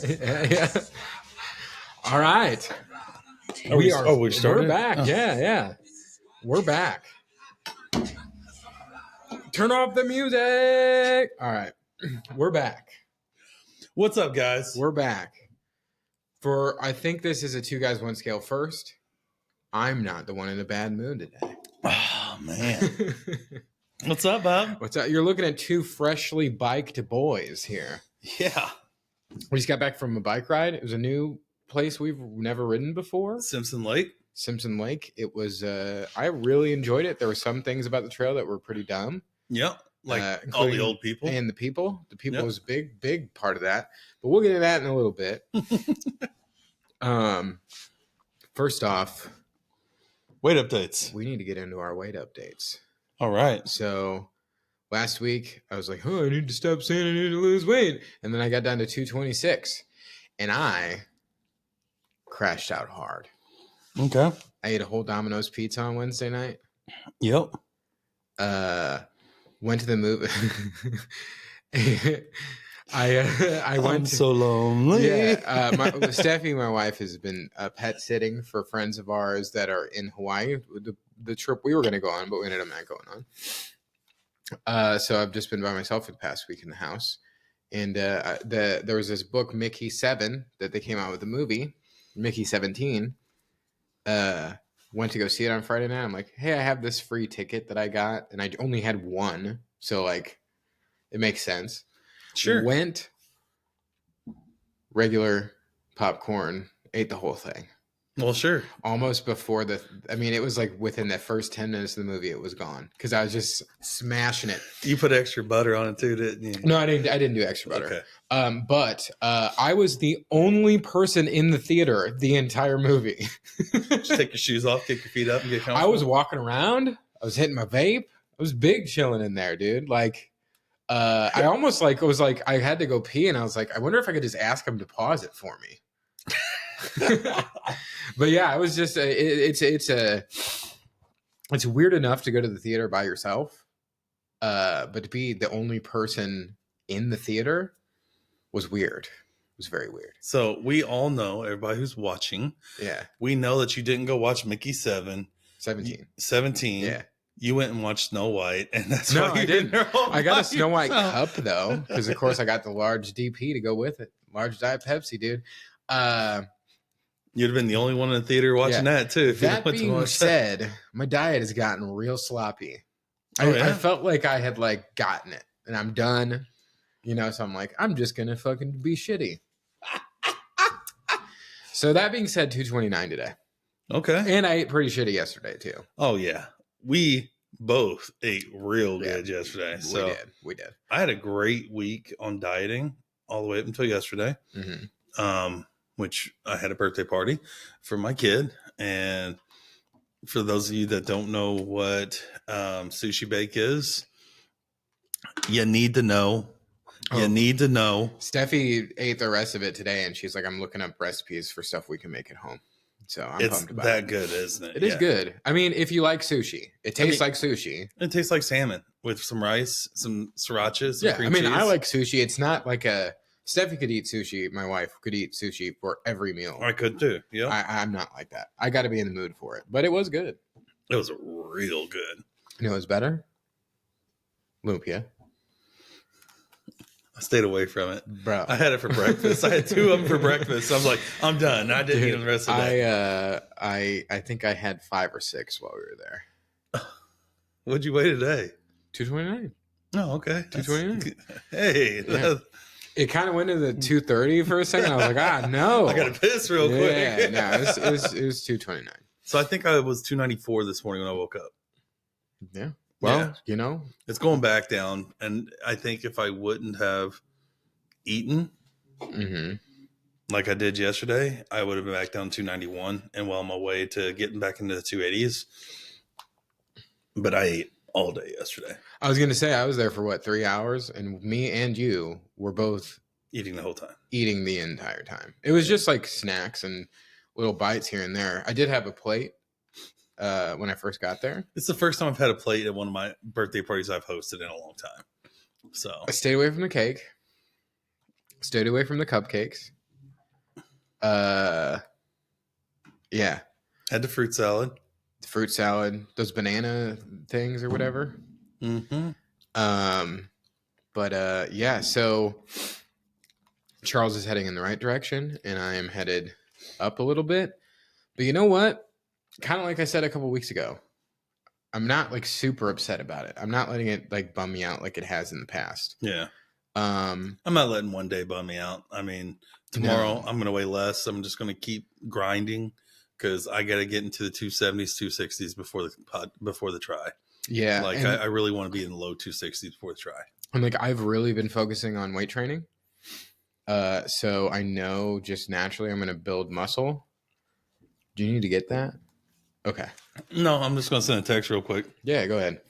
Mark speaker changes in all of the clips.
Speaker 1: Yeah. All right.
Speaker 2: We started?
Speaker 1: We're back.
Speaker 2: Oh.
Speaker 1: Yeah. We're back. Turn off the music. All right. We're back.
Speaker 2: What's up, guys?
Speaker 1: We're back. I think this is a 2 guys 1 scale first. I'm not the one in a bad mood today.
Speaker 2: Oh, man. What's up, Bob?
Speaker 1: What's up? You're looking at 2 freshly biked boys here.
Speaker 2: Yeah.
Speaker 1: We just got back from a bike ride. It was a new place we've never ridden before.
Speaker 2: Simpson Lake.
Speaker 1: It was, I really enjoyed it. There were some things about the trail that were pretty dumb.
Speaker 2: Yep. Like all the old people.
Speaker 1: And the people. The people was a big part of that. But we'll get to that in a little bit. First off,
Speaker 2: weight updates.
Speaker 1: We need to get into our weight updates.
Speaker 2: All right.
Speaker 1: So last week I was like, I need to stop saying I need to lose weight. And then I got down to 226 and I crashed out hard.
Speaker 2: Okay.
Speaker 1: I ate a whole Domino's pizza on Wednesday night.
Speaker 2: Yep.
Speaker 1: Went to the movie. I went
Speaker 2: so lonely.
Speaker 1: Yeah, Steffi, my wife, has been pet sitting for friends of ours that are in Hawaii. The trip we were going to go on, but we ended up not going on. So I've just been by myself for the past week in the house. And there was this book, Mickey 7, that they came out with the movie, Mickey 17. Went to go see it on Friday night. I'm like, hey, I have this free ticket that I got, and I only had one, so like, it makes sense.
Speaker 2: Sure.
Speaker 1: Went regular popcorn, ate the whole thing.
Speaker 2: Well, sure.
Speaker 1: Almost before it was like within the first 10 minutes of the movie, it was gone because I was just smashing it.
Speaker 2: You put extra butter on it too, didn't you?
Speaker 1: No, I didn't do extra butter.
Speaker 2: Okay.
Speaker 1: But I was the only person in the theater the entire movie.
Speaker 2: Just take your shoes off, kick your feet up, and get comfortable.
Speaker 1: I was walking around. I was hitting my vape. I was big chilling in there, dude. Like, I almost like it was like I had to go pee, and I was like, I wonder if I could just ask him to pause it for me. But yeah, it was just it's weird enough to go to the theater by yourself, but to be the only person in the theater was weird. It was very weird.
Speaker 2: So we all know, everybody who's watching, we know that you didn't go watch Mickey 17.
Speaker 1: Yeah.
Speaker 2: You went and watched Snow White, and that's
Speaker 1: no,
Speaker 2: why you
Speaker 1: I didn't. I got a Snow White cup though, because of course I got the large DP to go with it, large Diet Pepsi, dude.
Speaker 2: You'd have been the only one in the theater watching that too.
Speaker 1: That being said, my diet has gotten real sloppy.
Speaker 2: Oh,
Speaker 1: I felt like I had like gotten it, and I'm done. So I'm like, I'm just gonna fucking be shitty. So that being said, 229 today.
Speaker 2: Okay.
Speaker 1: And I ate pretty shitty yesterday too.
Speaker 2: Oh yeah. We both ate real good yesterday. So
Speaker 1: we did.
Speaker 2: I had a great week on dieting all the way up until yesterday.
Speaker 1: Mm-hmm.
Speaker 2: Which I had a birthday party for my kid. And for those of you that don't know what sushi bake is, you need to know. You need to know.
Speaker 1: Steffi ate the rest of it today, and she's like, I'm looking up recipes for stuff we can make at home. So I'm pumped about it.
Speaker 2: It's that good, isn't it?
Speaker 1: It is good. I mean, if you like sushi, it tastes like sushi.
Speaker 2: It tastes like salmon with some rice, some sriracha, some cream cheese.
Speaker 1: I like sushi. It's not like Steffi could eat sushi. My wife could eat sushi for every meal.
Speaker 2: I could too. Yeah.
Speaker 1: I'm not like that. I got to be in the mood for it. But it was good.
Speaker 2: It was real good.
Speaker 1: You know what was better? Lumpia.
Speaker 2: I stayed away from it.
Speaker 1: Bro.
Speaker 2: I had it for breakfast. I had 2 of them for breakfast. I was like, I'm done. I didn't eat them the rest of the day.
Speaker 1: I think I had 5 or 6 while we were there.
Speaker 2: What'd you weigh today?
Speaker 1: 229.
Speaker 2: Oh, okay.
Speaker 1: 229.
Speaker 2: Hey.
Speaker 1: Yeah. It kind of went to the 230 for a second. I was like, no.
Speaker 2: I got to piss real quick.
Speaker 1: Yeah, no, it was 229.
Speaker 2: So I think I was 294 this morning when I woke up.
Speaker 1: Yeah. Well,
Speaker 2: it's going back down. And I think if I wouldn't have eaten like I did yesterday, I would have been back down 291 and well on my way to getting back into the 280s. But I ate all day yesterday.
Speaker 1: I was going to say, I was there for 3 hours, and me and you were both
Speaker 2: eating the whole time.
Speaker 1: Eating the entire time. It was just like snacks and little bites here and there. I did have a plate when I first got there.
Speaker 2: It's the first time I've had a plate at one of my birthday parties I've hosted in a long time. So
Speaker 1: I stayed away from the cake. Stayed away from the cupcakes. Yeah,
Speaker 2: Had the fruit salad.
Speaker 1: fruit salad, those banana things or whatever.
Speaker 2: Mm-hmm.
Speaker 1: But yeah, so Charles is heading in the right direction, and I am headed up a little bit. But you know what? Kind of like I said a couple weeks ago, I'm not like super upset about it. I'm not letting it like bum me out like it has in the past.
Speaker 2: Yeah.
Speaker 1: Um,
Speaker 2: I'm not letting one day bum me out. I mean, tomorrow I'm going to weigh less. I'm just going to keep grinding because I got to get into the 270s, 260s before the try.
Speaker 1: Yeah,
Speaker 2: like I really want to be in the low 260s before the try.
Speaker 1: And like I've really been focusing on weight training. So I know just naturally I'm going to build muscle. Do you need to get that? Okay.
Speaker 2: No, I'm just going to send a text real quick.
Speaker 1: Yeah, go ahead.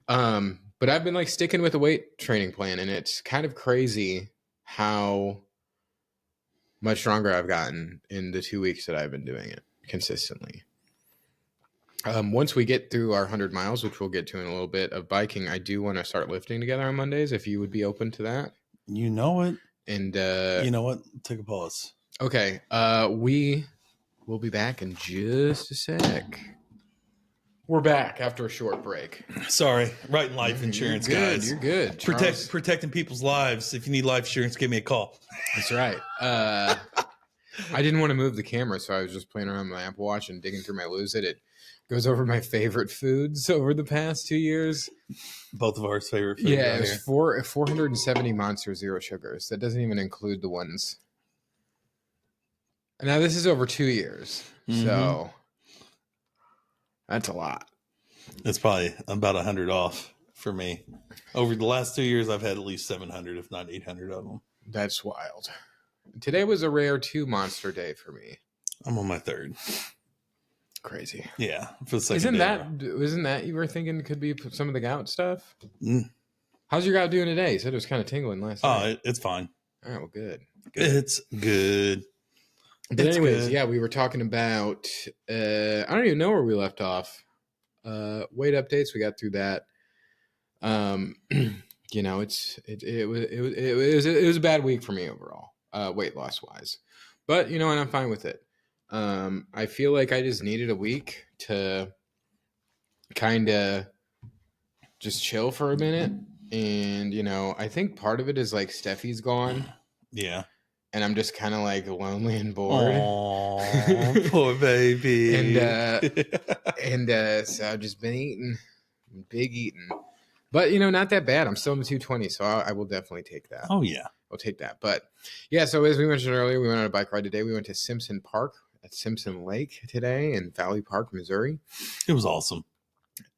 Speaker 1: But I've been like sticking with a weight training plan, and it's kind of crazy how much stronger I've gotten in the 2 weeks that I've been doing it consistently. Once we get through our 100 miles, which we'll get to in a little bit of biking, I do want to start lifting together on Mondays. If you would be open to that.
Speaker 2: You know it.
Speaker 1: And
Speaker 2: you know what? Take a pause.
Speaker 1: Okay. We will be back in just a sec. We're back after a short break.
Speaker 2: Sorry, writing life insurance,
Speaker 1: you're good,
Speaker 2: guys.
Speaker 1: You're good.
Speaker 2: Protecting people's lives. If you need life insurance, give me a call.
Speaker 1: That's right. I didn't want to move the camera, so I was just playing around with my Apple Watch and digging through my Lose It. It goes over my favorite foods over the past 2 years.
Speaker 2: Both of our favorite foods.
Speaker 1: Yeah, it was 470 Monster Zero Sugars. That doesn't even include the ones. Now, this is over 2 years, so that's a lot.
Speaker 2: It's probably about 100 off for me. Over the last 2 years, I've had at least 700, if not 800 of them.
Speaker 1: That's wild. Today was a rare 2 monster day for me.
Speaker 2: I'm on my third.
Speaker 1: Crazy.
Speaker 2: Yeah. For the second
Speaker 1: Isn't that you were thinking could be some of the gout stuff?
Speaker 2: Mm.
Speaker 1: How's your gout doing today? You said it was kind of tingling last night.
Speaker 2: It's fine.
Speaker 1: All right, well, good.
Speaker 2: It's good.
Speaker 1: But anyways, yeah, we were talking about, I don't even know where we left off. Weight updates. We got through that. You know, it was a bad week for me overall, weight loss wise, but you know, and I'm fine with it. I feel like I just needed a week to kind of just chill for a minute. And, you know, I think part of it is like Steffi's gone.
Speaker 2: Yeah.
Speaker 1: And I'm just kind of like lonely and bored.
Speaker 2: Aww, poor baby.
Speaker 1: and so I've just been eating, big eating. But, you know, not that bad. I'm still in the 220, so I will definitely take that.
Speaker 2: Oh, yeah.
Speaker 1: I'll take that. But, yeah, so as we mentioned earlier, we went on a bike ride today. We went to Simpson Park at Simpson Lake today in Valley Park, Missouri.
Speaker 2: It was awesome.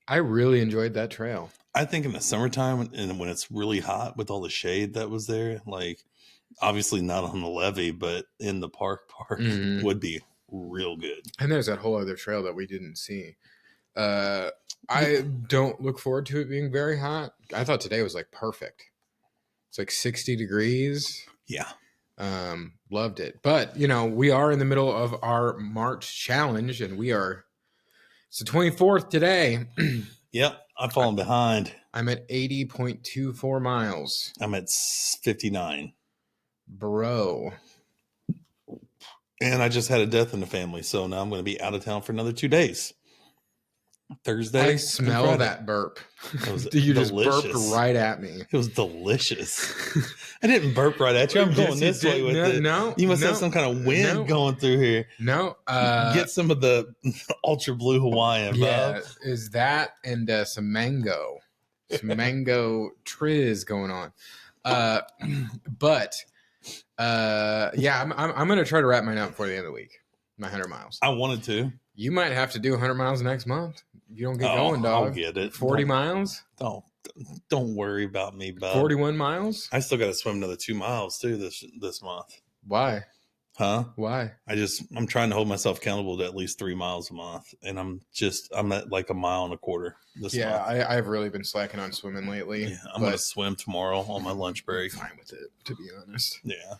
Speaker 1: I really enjoyed that trail.
Speaker 2: I think in the summertime and when it's really hot with all the shade that was there, like obviously not on the levee, but in the park would be real good. And
Speaker 1: there's that whole other trail that we didn't see. I don't look forward to it being very hot. I thought today was like perfect. It's like 60 degrees.
Speaker 2: Yeah.
Speaker 1: Loved it. But, you know, we are in the middle of our March challenge, and it's the 24th today.
Speaker 2: Yep. I'm falling behind.
Speaker 1: I'm at 80.24 miles.
Speaker 2: I'm at 59.
Speaker 1: Bro.
Speaker 2: And I just had a death in the family, so now I'm going to be out of town for another 2 days. Thursday.
Speaker 1: I smell that burp. You
Speaker 2: delicious.
Speaker 1: Just burped right at me.
Speaker 2: It was delicious. I didn't burp right at you. I'm going this way with it.
Speaker 1: No,
Speaker 2: you must have some kind of wind going through here.
Speaker 1: No.
Speaker 2: Get some of the ultra blue Hawaiian.
Speaker 1: Yeah, is that and some mango. Some mango triz going on. But yeah, I'm going to try to wrap mine up before the end of the week. My 100 miles.
Speaker 2: I wanted to.
Speaker 1: You might have to do 100 miles next month. You don't get going, dog.
Speaker 2: I'll get it.
Speaker 1: 40 miles?
Speaker 2: Don't worry about me, bud.
Speaker 1: 41 miles?
Speaker 2: I still got to swim another 2 miles too this month.
Speaker 1: Why?
Speaker 2: Huh?
Speaker 1: Why?
Speaker 2: I'm trying to hold myself accountable to at least 3 miles a month, and I'm at like a mile and a quarter this month.
Speaker 1: Yeah, I've really been slacking on swimming lately.
Speaker 2: Yeah, I'm gonna swim tomorrow on my lunch break.
Speaker 1: I'm fine with it, to be honest.
Speaker 2: Yeah.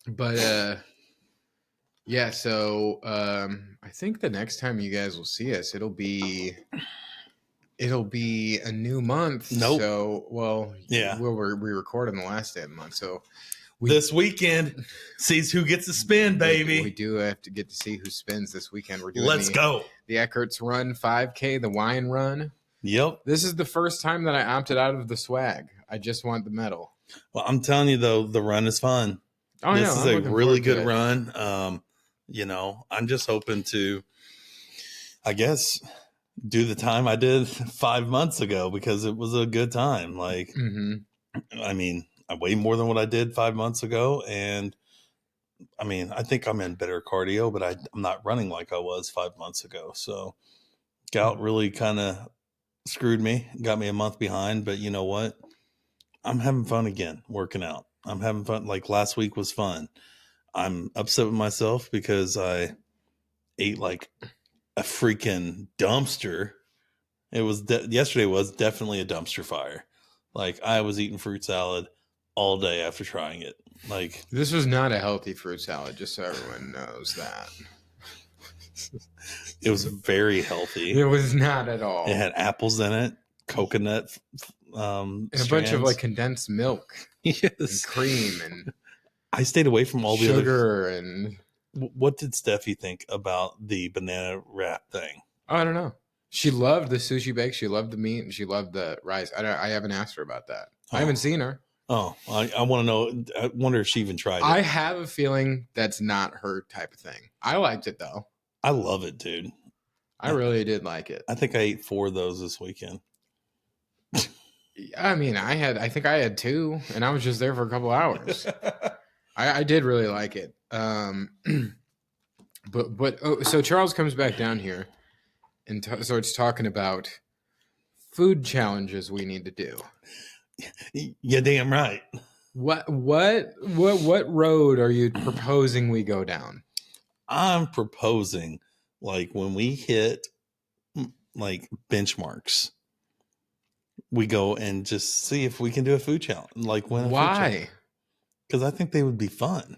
Speaker 1: But yeah, so I think the next time you guys will see us, it'll be a new month.
Speaker 2: Nope.
Speaker 1: So, well,
Speaker 2: yeah,
Speaker 1: we recorded on the last day of the month, so
Speaker 2: this weekend sees who gets to spin, baby.
Speaker 1: We do have to get to see who spins this weekend. We're doing
Speaker 2: Let's go.
Speaker 1: The Eckert's Run 5K, the wine run.
Speaker 2: Yep.
Speaker 1: This is the first time that I opted out of the swag. I just want the medal.
Speaker 2: Well, I'm telling you, though, the run is fun.
Speaker 1: Oh,
Speaker 2: this is a really good
Speaker 1: it.
Speaker 2: run. I'm just hoping to, I guess, do the time I did 5 months ago because it was a good time. Like, I mean, I weigh more than what I did 5 months ago. And I mean, I think I'm in better cardio, but I'm not running like I was 5 months ago. So gout really kind of screwed me, got me a month behind. But you know what? I'm having fun again working out. I'm having fun. Like last week was fun. I'm upset with myself because I ate like a freaking dumpster. It was yesterday was definitely a dumpster fire. Like I was eating fruit salad all day after trying it. Like
Speaker 1: this was not a healthy fruit salad, just so everyone knows that.
Speaker 2: It was very healthy.
Speaker 1: It was not at all.
Speaker 2: It had apples in it, coconut,
Speaker 1: and a bunch of like condensed milk,
Speaker 2: yes,
Speaker 1: and cream, and
Speaker 2: I stayed away from all the
Speaker 1: sugar. And
Speaker 2: what did Steffi think about the banana wrap thing?
Speaker 1: Oh, I don't know. She loved the sushi bake. She loved the meat, and she loved the rice. I haven't asked her about that. I haven't seen her.
Speaker 2: Oh, I want to know. I wonder if she even tried it.
Speaker 1: I have a feeling that's not her type of thing. I liked it though.
Speaker 2: I love it, dude.
Speaker 1: I really did like it.
Speaker 2: I think I ate 4 of those this weekend.
Speaker 1: I mean, I think I had 2, and I was just there for a couple hours. I did really like it. So Charles comes back down here and starts talking about food challenges we need to do.
Speaker 2: You're damn right.
Speaker 1: What road are you proposing we go down?
Speaker 2: I'm proposing like when we hit like benchmarks, we go and just see if we can do a food challenge. Like when
Speaker 1: why?
Speaker 2: Because I think they would be fun.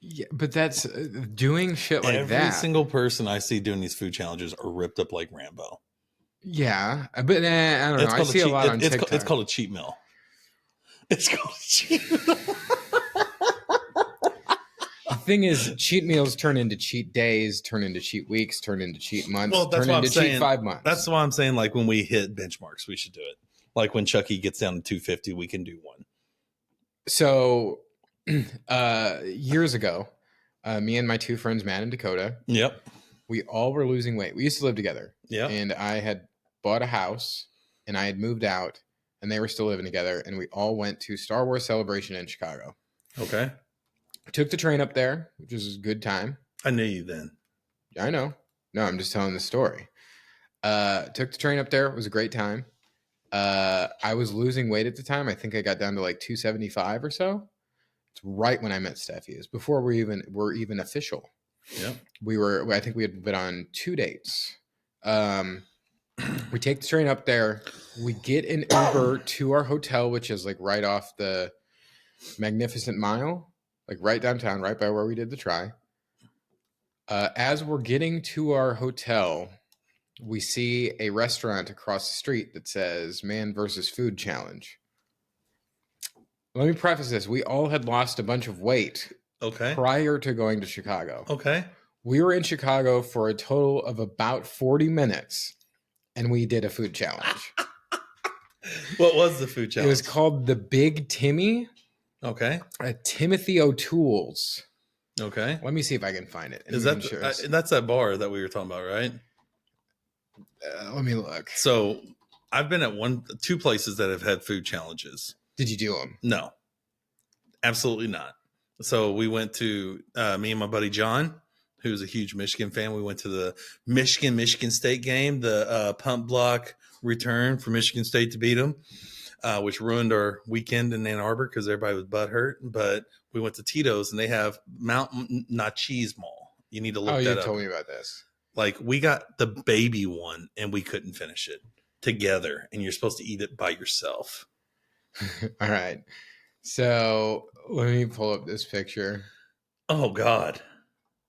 Speaker 1: Yeah, but that's doing shit like that.
Speaker 2: Every single person I see doing these food challenges are ripped up like Rambo.
Speaker 1: Yeah, but I don't know. I see a lot on TikTok.
Speaker 2: It's called a cheat meal. It's called a cheat meal.
Speaker 1: The thing is, cheat meals turn into cheat days, turn into cheat weeks, turn into cheat months, turn into cheat 5 months.
Speaker 2: That's why I'm saying, like, when we hit benchmarks, we should do it. Like, when Chucky gets down to 250, we can do one.
Speaker 1: So, years ago, me and my 2 friends, Matt and Dakota,
Speaker 2: yep,
Speaker 1: we all were losing weight. We used to live together.
Speaker 2: Yeah.
Speaker 1: And I had bought a house, and I had moved out, and they were still living together, and we all went to Star Wars Celebration in Chicago.
Speaker 2: Okay.
Speaker 1: Took the train up there, which was a good time.
Speaker 2: I knew you then.
Speaker 1: I know. No, I'm just telling the story. Took the train up there. It was a great time. I was losing weight at the time. I think I got down to like 275 or so. It's right when I met Steffi. It was before we were even official.
Speaker 2: Yeah.
Speaker 1: I think we had been on 2 dates. We take the train up there. We get an Uber to our hotel, which is like right off the Magnificent Mile. Like right downtown, right by where we did the try. As we're getting to our hotel, we see a restaurant across the street that says Man versus Food Challenge. Let me preface this. We all had lost a bunch of weight prior to going to Chicago.
Speaker 2: Okay.
Speaker 1: We were in Chicago for a total of about 40 minutes, and we did a food challenge.
Speaker 2: What was the food challenge?
Speaker 1: It was called the Big Timmy.
Speaker 2: Okay.
Speaker 1: Timothy O'Toole's.
Speaker 2: Okay.
Speaker 1: Let me see if I can find it.
Speaker 2: Is that that's that bar that we were talking about, right?
Speaker 1: Let me look.
Speaker 2: So I've been at 2 places that have had food challenges.
Speaker 1: Did you do them?
Speaker 2: No, absolutely not. So we went to me and my buddy John, who's a huge Michigan fan. We went to the Michigan State game, the pump block return for Michigan State to beat them. Which ruined our weekend in Ann Arbor because everybody was butthurt. But we went to Tito's and they have Mountain Not Cheese Mall. You need to look that up.
Speaker 1: Oh, you told me about this.
Speaker 2: Like we got the baby one and we couldn't finish it together. And you're supposed to eat it by yourself.
Speaker 1: All right. So let me pull up this picture.
Speaker 2: Oh, God.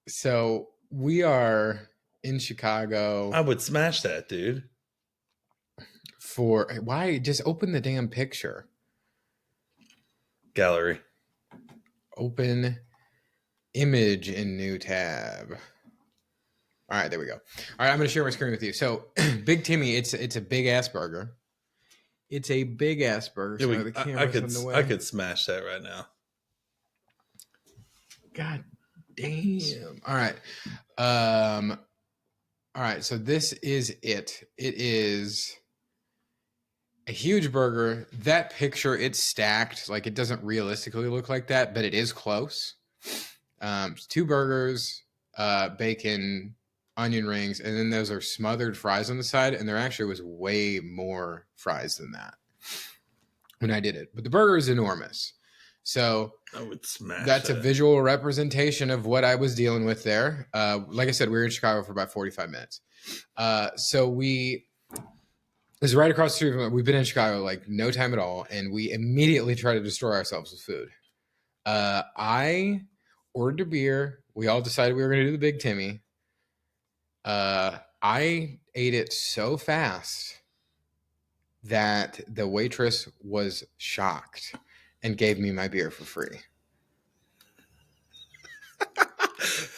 Speaker 1: So we are in Chicago.
Speaker 2: I would smash that, dude.
Speaker 1: Why just open the damn picture?
Speaker 2: Gallery.
Speaker 1: Open image in new tab. All right, there we go. All right, I'm going to share my screen with you. So, Big Timmy, it's a big ass burger. It's a big ass burger. So the camera's in the way.
Speaker 2: I could smash that right now.
Speaker 1: God damn. All right. All right, so this is it. It is a huge burger. That picture, it's stacked. Like, it doesn't realistically look like that, but it is close. 2 burgers, bacon, onion rings, and then those are smothered fries on the side, and there actually was way more fries than that when I did it. But the burger is enormous. So
Speaker 2: I would smash
Speaker 1: that's
Speaker 2: that.
Speaker 1: a visual representation of what I was dealing with there. Like I said, we were in Chicago for about 45 minutes. So this is right across the street from, we've been in Chicago like no time at all, and we immediately try to destroy ourselves with food. I ordered a beer. We all decided we were going to do the Big Timmy. I ate it so fast that the waitress was shocked and gave me my beer for free.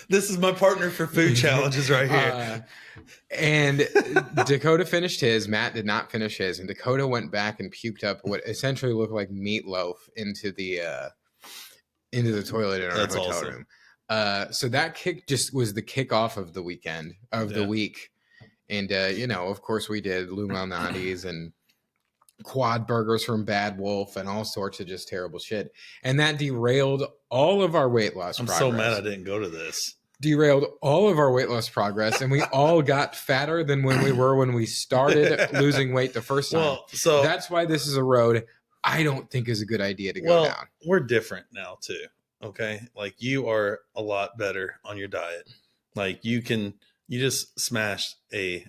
Speaker 2: This is my partner for food challenges right here.
Speaker 1: And Dakota finished his. Matt did not finish his. And Dakota went back and puked up what essentially looked like meatloaf into the toilet in our
Speaker 2: That's
Speaker 1: hotel
Speaker 2: awesome.
Speaker 1: room. So that kick just was the kickoff of the weekend, the week. And, of course we did Lou Malnati's and quad burgers from Bad Wolf and all sorts of just terrible shit. And that derailed all of our weight loss progress.
Speaker 2: I'm so mad I didn't go to this.
Speaker 1: Derailed all of our weight loss progress, and we all got fatter than when we were when we started losing weight the first time.
Speaker 2: Well, so
Speaker 1: that's why this is a road I don't think is a good idea to go down.
Speaker 2: We're different now too. Okay. Like, you are a lot better on your diet. Like, you just smashed a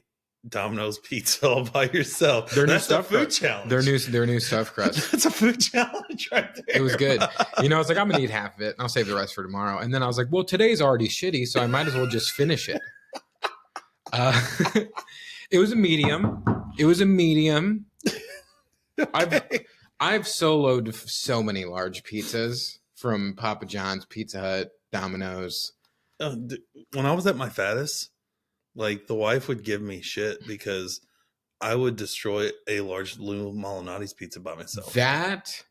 Speaker 2: Domino's pizza all by yourself.
Speaker 1: That's
Speaker 2: a food challenge.
Speaker 1: Their new stuffed crust.
Speaker 2: That's a food challenge right there.
Speaker 1: It was good. I was like, I'm gonna eat half of it and I'll save the rest for tomorrow. And then I was like, well, today's already shitty, so I might as well just finish it. It was a medium.
Speaker 2: Okay.
Speaker 1: I've soloed so many large pizzas from Papa John's, Pizza Hut, Domino's.
Speaker 2: When I was at my fattest, like, the wife would give me shit because I would destroy a large Lou Malnati's pizza by myself.
Speaker 1: That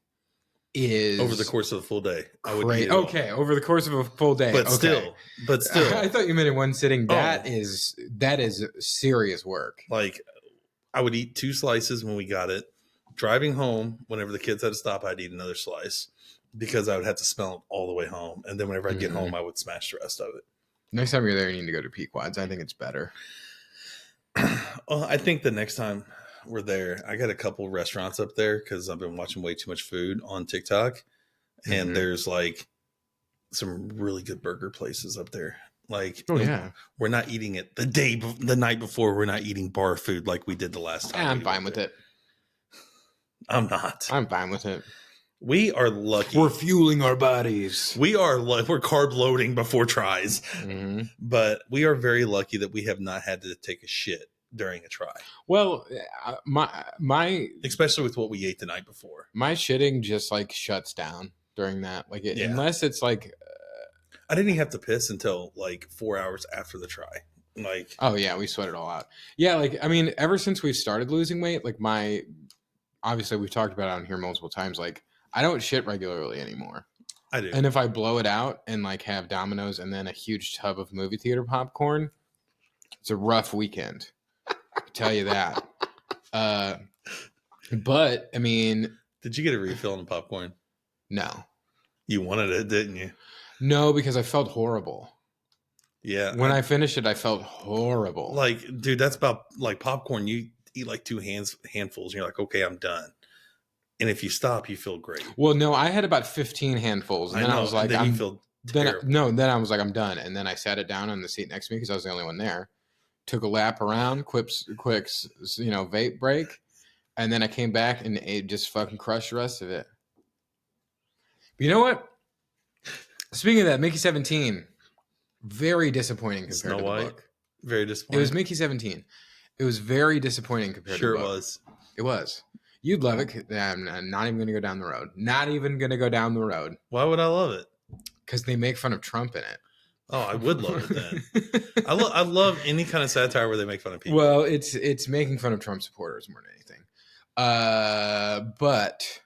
Speaker 1: is
Speaker 2: over the course of a full day. I would eat it
Speaker 1: okay, over the course of a full day.
Speaker 2: But still.
Speaker 1: I thought you meant in one sitting. That is serious work.
Speaker 2: Like, I would eat 2 slices when we got it. Driving home, whenever the kids had to stop, I'd eat another slice because I would have to smell it all the way home. And then whenever I get home, I would smash the rest of it.
Speaker 1: Next time you're there, you need to go to Pequod's. I think it's better.
Speaker 2: Well, I think the next time we're there, I got a couple restaurants up there because I've been watching way too much food on TikTok. And there's like some really good burger places up there. Like, we're not eating it the night before. We're not eating bar food like we did the last time.
Speaker 1: I'm fine with it.
Speaker 2: I'm not.
Speaker 1: I'm fine with it.
Speaker 2: We are lucky.
Speaker 1: We're fueling our bodies.
Speaker 2: We're carb loading before tries, but we are very lucky that we have not had to take a shit during a try.
Speaker 1: Well, my
Speaker 2: especially with what we ate the night before,
Speaker 1: my shitting just like shuts down during that. Like, unless it's like,
Speaker 2: I didn't even have to piss until like 4 hours after the try. Like,
Speaker 1: oh yeah, we sweat it all out. Yeah, like, I mean, ever since we started losing weight, like obviously we've talked about it on here multiple times. Like, I don't shit regularly anymore.
Speaker 2: I do.
Speaker 1: And if I blow it out and like have Domino's and then a huge tub of movie theater popcorn, it's a rough weekend. I can tell you that. But I mean,
Speaker 2: did you get a refill on the popcorn?
Speaker 1: No.
Speaker 2: You wanted it, didn't you?
Speaker 1: No, because I felt horrible.
Speaker 2: Yeah.
Speaker 1: When I finished it, I felt horrible.
Speaker 2: Like, dude, that's about like popcorn. You eat like 2 handfuls and you're like, okay, I'm done. And if you stop, you feel great.
Speaker 1: Well, no, I had about 15 handfuls. And then I was like,
Speaker 2: then you feel terrible.
Speaker 1: Then I was like, I'm done. And then I sat it down on the seat next to me because I was the only one there. Took a lap around, quick, vape break. And then I came back and it just fucking crushed the rest of it. But you know what? Speaking of that, Mickey 17, very disappointing compared to the book.
Speaker 2: Very disappointing.
Speaker 1: It was Mickey 17. It was very disappointing compared to the book.
Speaker 2: Sure it was.
Speaker 1: It was. You'd love it. I'm not even going to go down the road. Not even going to go down the road.
Speaker 2: Why would I love it?
Speaker 1: because they make fun of Trump in it.
Speaker 2: Oh, I would love it then. I love any kind of satire where they make fun of people.
Speaker 1: Well, it's making fun of Trump supporters more than anything. But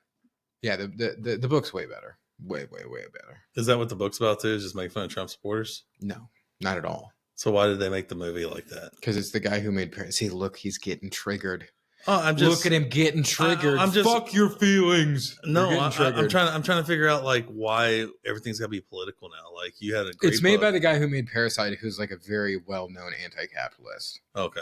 Speaker 1: yeah, the book's way better. Way better.
Speaker 2: Is that what the book's about too? Is just making fun of Trump supporters?
Speaker 1: No, not at all.
Speaker 2: So why did they make the movie like that?
Speaker 1: Because it's the guy who made Paris. See, look, he's getting triggered.
Speaker 2: Oh,
Speaker 1: look at him getting triggered.
Speaker 2: I'm just
Speaker 1: fuck your feelings.
Speaker 2: No, I'm trying to figure out like why everything's got to be political now. Like you had a great
Speaker 1: It's made
Speaker 2: book.
Speaker 1: by the guy who made Parasite, who's like a very well-known anti-capitalist.
Speaker 2: Okay.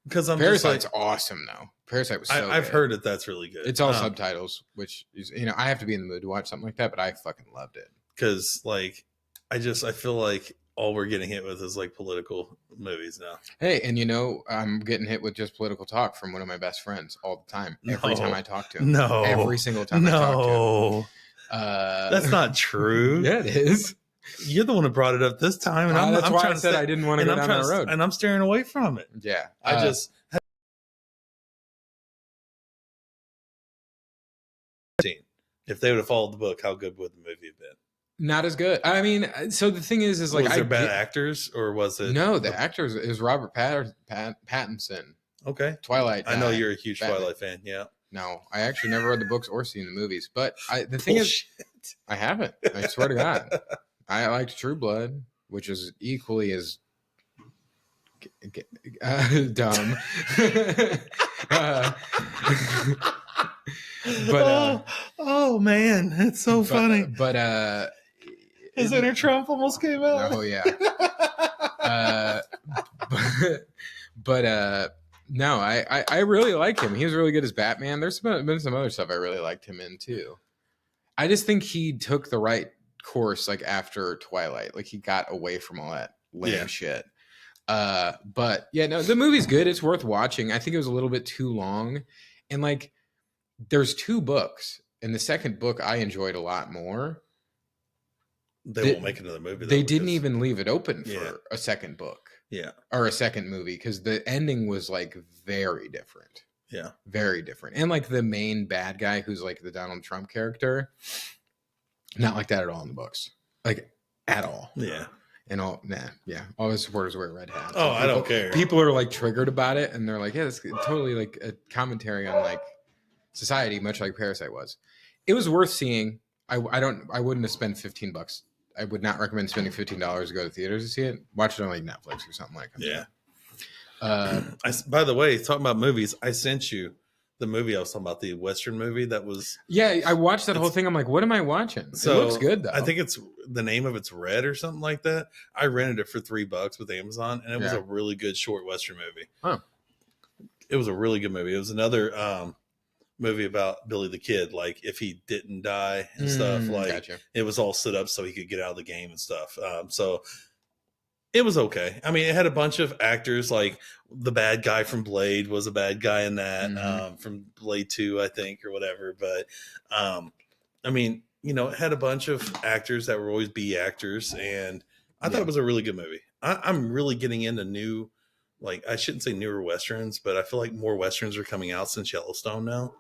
Speaker 2: Because
Speaker 1: Parasite's awesome though. Parasite was so
Speaker 2: I've
Speaker 1: good.
Speaker 2: heard that's really good.
Speaker 1: It's all subtitles, which is, I have to be in the mood to watch something like that, but I fucking loved it.
Speaker 2: Because like I feel like all we're getting hit with is like political movies now.
Speaker 1: Hey, and I'm getting hit with just political talk from one of my best friends all the time. Every time I talk to him.
Speaker 2: No.
Speaker 1: Every single time I talk to him.
Speaker 2: That's not true.
Speaker 1: Yeah, it is.
Speaker 2: You're the one who brought it up this time, and
Speaker 1: that's
Speaker 2: I'm
Speaker 1: why
Speaker 2: trying
Speaker 1: I said I didn't want to go down that road,
Speaker 2: and I'm steering away from it.
Speaker 1: Yeah,
Speaker 2: if they would have followed the book, how good would the movie have been?
Speaker 1: Not as good. I mean, so the thing is like,
Speaker 2: was there bad actors, or was it?
Speaker 1: No, the actors is Robert Pattinson.
Speaker 2: Okay,
Speaker 1: Twilight.
Speaker 2: I know you're a huge Twilight fan. Yeah.
Speaker 1: No, I actually never read the books or seen the movies. But the thing is, I haven't. I swear to God, I liked True Blood, which is equally as dumb. But
Speaker 2: oh man, it's so funny.
Speaker 1: But
Speaker 2: his inner Trump almost came out.
Speaker 1: Oh yeah. But no, I really like him. He was really good as Batman. There's been some other stuff I really liked him in too. I just think he took the right course like after Twilight. Like he got away from all that lame shit. But yeah, no, the movie's good. It's worth watching. I think it was a little bit too long. And like there's 2 books, and the second book I enjoyed a lot more.
Speaker 2: They won't make another movie.
Speaker 1: They didn't even leave it open for a second book.
Speaker 2: Yeah.
Speaker 1: Or a second movie, because the ending was like very different.
Speaker 2: Yeah.
Speaker 1: Very different. And like the main bad guy, who's like the Donald Trump character, not like that at all in the books. Like at all.
Speaker 2: Yeah.
Speaker 1: And all his supporters wear red hats.
Speaker 2: Oh, I don't care.
Speaker 1: People are like triggered about it, and they're like, yeah, that's totally like a commentary on like society, much like Parasite was. It was worth seeing. I wouldn't have spent $15. I would not recommend spending $15 to go to theaters to see it. Watch it on like Netflix or something like that.
Speaker 2: Yeah. By the way, talking about movies, I sent you the movie I was talking about, the Western movie that was.
Speaker 1: Yeah, I watched that whole thing. I'm like, what am I watching? So, it looks good though.
Speaker 2: I think it's the name of it's Red or something like that. I rented it for $3 with Amazon, and it was a really good short Western movie.
Speaker 1: Huh.
Speaker 2: It was a really good movie. It was another movie about Billy the Kid, like if he didn't die and stuff, like it was all set up so he could get out of the game and stuff. So it was okay. I mean, it had a bunch of actors, like the bad guy from Blade was a bad guy in that, from Blade 2, I think, or whatever. But I mean, it had a bunch of actors that were always B actors, and I thought it was a really good movie. I'm really getting into new, like, I shouldn't say newer Westerns, but I feel like more Westerns are coming out since Yellowstone now.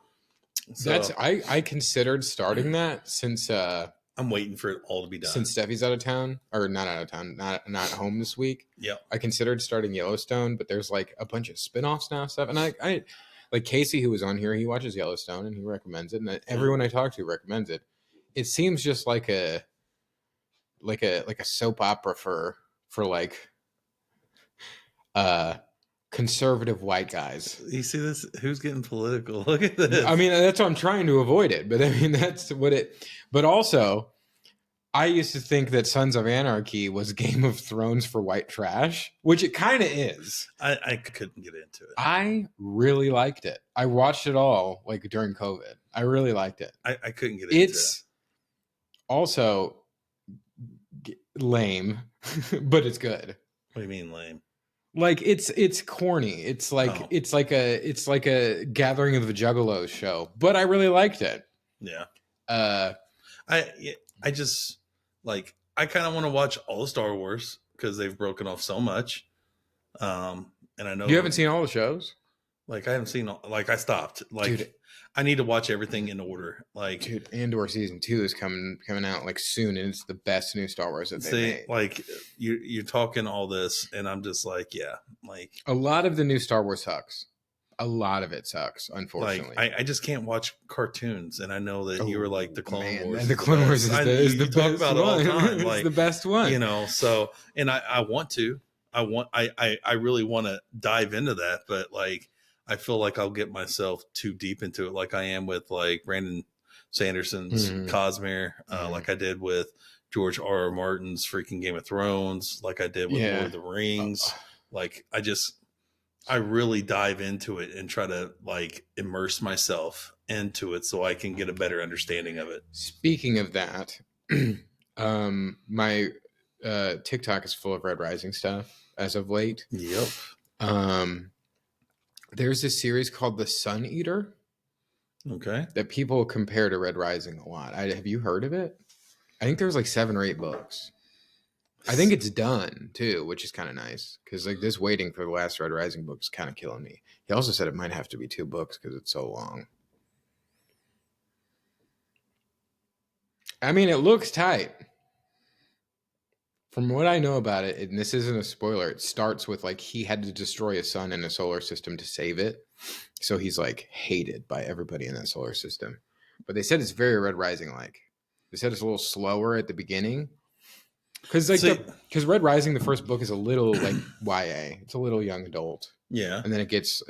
Speaker 2: So,
Speaker 1: I considered starting that since
Speaker 2: I'm waiting for it all to be done.
Speaker 1: Since Steffi's out of town, or not out of town, not home this week.
Speaker 2: Yeah,
Speaker 1: I considered starting Yellowstone, but there's like a bunch of spinoffs now stuff, and I like Casey, who was on here. He watches Yellowstone and he recommends it, and everyone I talk to recommends it. It seems just like a soap opera for like conservative white guys.
Speaker 2: You see this? Who's getting political? Look at this.
Speaker 1: I mean, that's what I'm trying to avoid it, but I mean, that's what it. But also, I used to think that Sons of Anarchy was Game of Thrones for white trash, which it kind of is.
Speaker 2: I couldn't get into it.
Speaker 1: I really liked it. I watched it all like during COVID. I really liked it.
Speaker 2: I couldn't get into it.
Speaker 1: It's also lame, but it's good.
Speaker 2: What do you mean lame?
Speaker 1: Like it's corny. It's like it's like a Gathering of the Juggalos show, but I really liked it.
Speaker 2: Yeah. I just like, I kind of want to watch all the Star Wars because they've broken off so much. And I know
Speaker 1: you haven't seen all the shows.
Speaker 2: Like I haven't seen. Like I stopped. Like
Speaker 1: Dude,
Speaker 2: I need to watch everything in order. Like
Speaker 1: dude, Andor season 2 is coming out like soon, and it's the best new Star Wars that they
Speaker 2: see,
Speaker 1: made.
Speaker 2: like you're talking all this, and I'm just like, yeah,
Speaker 1: A lot of the new Star Wars sucks. A lot of it sucks,
Speaker 2: like
Speaker 1: unfortunately.
Speaker 2: I just can't watch cartoons, and I know that you were like the Clone
Speaker 1: man,
Speaker 2: Wars.
Speaker 1: the Clone Wars is the
Speaker 2: you talk
Speaker 1: best
Speaker 2: about it all the
Speaker 1: one.
Speaker 2: time,
Speaker 1: It's
Speaker 2: like
Speaker 1: the best one.
Speaker 2: you know. So, and I want to, I really want to dive into that, but like I feel like I'll get myself too deep into it, like I am with like Brandon Sanderson's Cosmere, like I did with George R. Martin's freaking Game of Thrones, like I did with Lord of the Rings. Like I really dive into it and try to like immerse myself into it so I can get a better understanding of it.
Speaker 1: Speaking of that, my TikTok is full of Red Rising stuff as of late.
Speaker 2: Yep.
Speaker 1: There's a series called The Sun Eater.
Speaker 2: Okay.
Speaker 1: That people compare to Red Rising a lot. Have you heard of it? I think there's like 7 or 8 books. I think it's done too, which is kind of nice because like this waiting for the last Red Rising book is kind of killing me. He also said it might have to be 2 books because it's so long. I mean, it looks tight. From what I know about it, and this isn't a spoiler, it starts with like he had to destroy a sun in a solar system to save it. So he's like hated by everybody in that solar system. But they said it's very Red Rising like. They said it's a little slower at the beginning. Because Red Rising, the first book is a little like YA. It's a little young adult.
Speaker 2: Yeah.
Speaker 1: And then it gets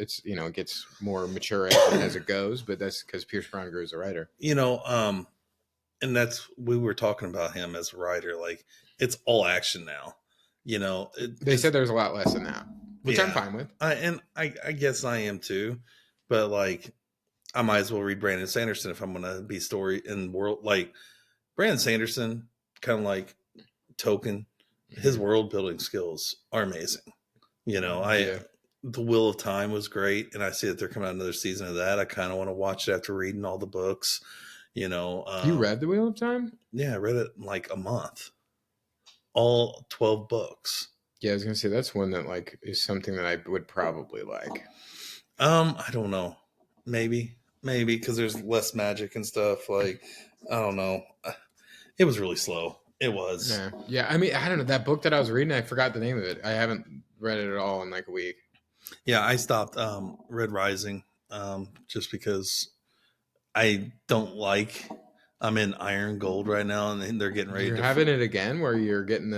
Speaker 1: more mature as it goes, but that's because Pierce Brosnan is a writer.
Speaker 2: You know, and we were talking about him as a writer, like it's all action now. You know,
Speaker 1: they said there's a lot less than that, which I'm fine with.
Speaker 2: I guess I am too, but like I might as well read Brandon Sanderson if I'm going to be story in world. Like Brandon Sanderson, kind of like Tolkien, his world building skills are amazing. You know, The Wheel of Time was great, and I see that they're coming out another season of that. I kind of want to watch it after reading all the books. You know,
Speaker 1: you read The Wheel of Time?
Speaker 2: Yeah, I read it in like a month. All 12 books.
Speaker 1: Yeah, I was gonna say that's one that like is something that I would probably like.
Speaker 2: I don't know. Maybe because there's less magic and stuff. Like, I don't know. It was really slow. It was.
Speaker 1: Yeah. I mean, I don't know. That book that I was reading, I forgot the name of it. I haven't read it at all in like a week.
Speaker 2: Yeah, I stopped Red Rising just because I don't like. I'm in Iron Gold right now, and they're getting ready.
Speaker 1: You're having it again, where you're getting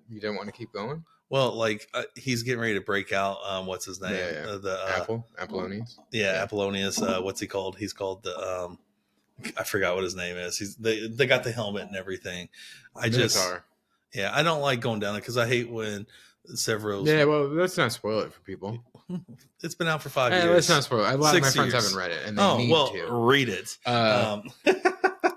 Speaker 1: you don't want to keep going.
Speaker 2: Well, like he's getting ready to break out. What's his name?
Speaker 1: Apollonius.
Speaker 2: Yeah, Apollonius. What's he called? He's called the. I forgot what his name is. They got the helmet and everything. I don't like going down it because I hate when several.
Speaker 1: Yeah, well, let's not spoil it for people.
Speaker 2: It's been out for 5 years.
Speaker 1: Let's not spoil it. A lot of my friends haven't read it, and they need to
Speaker 2: read it.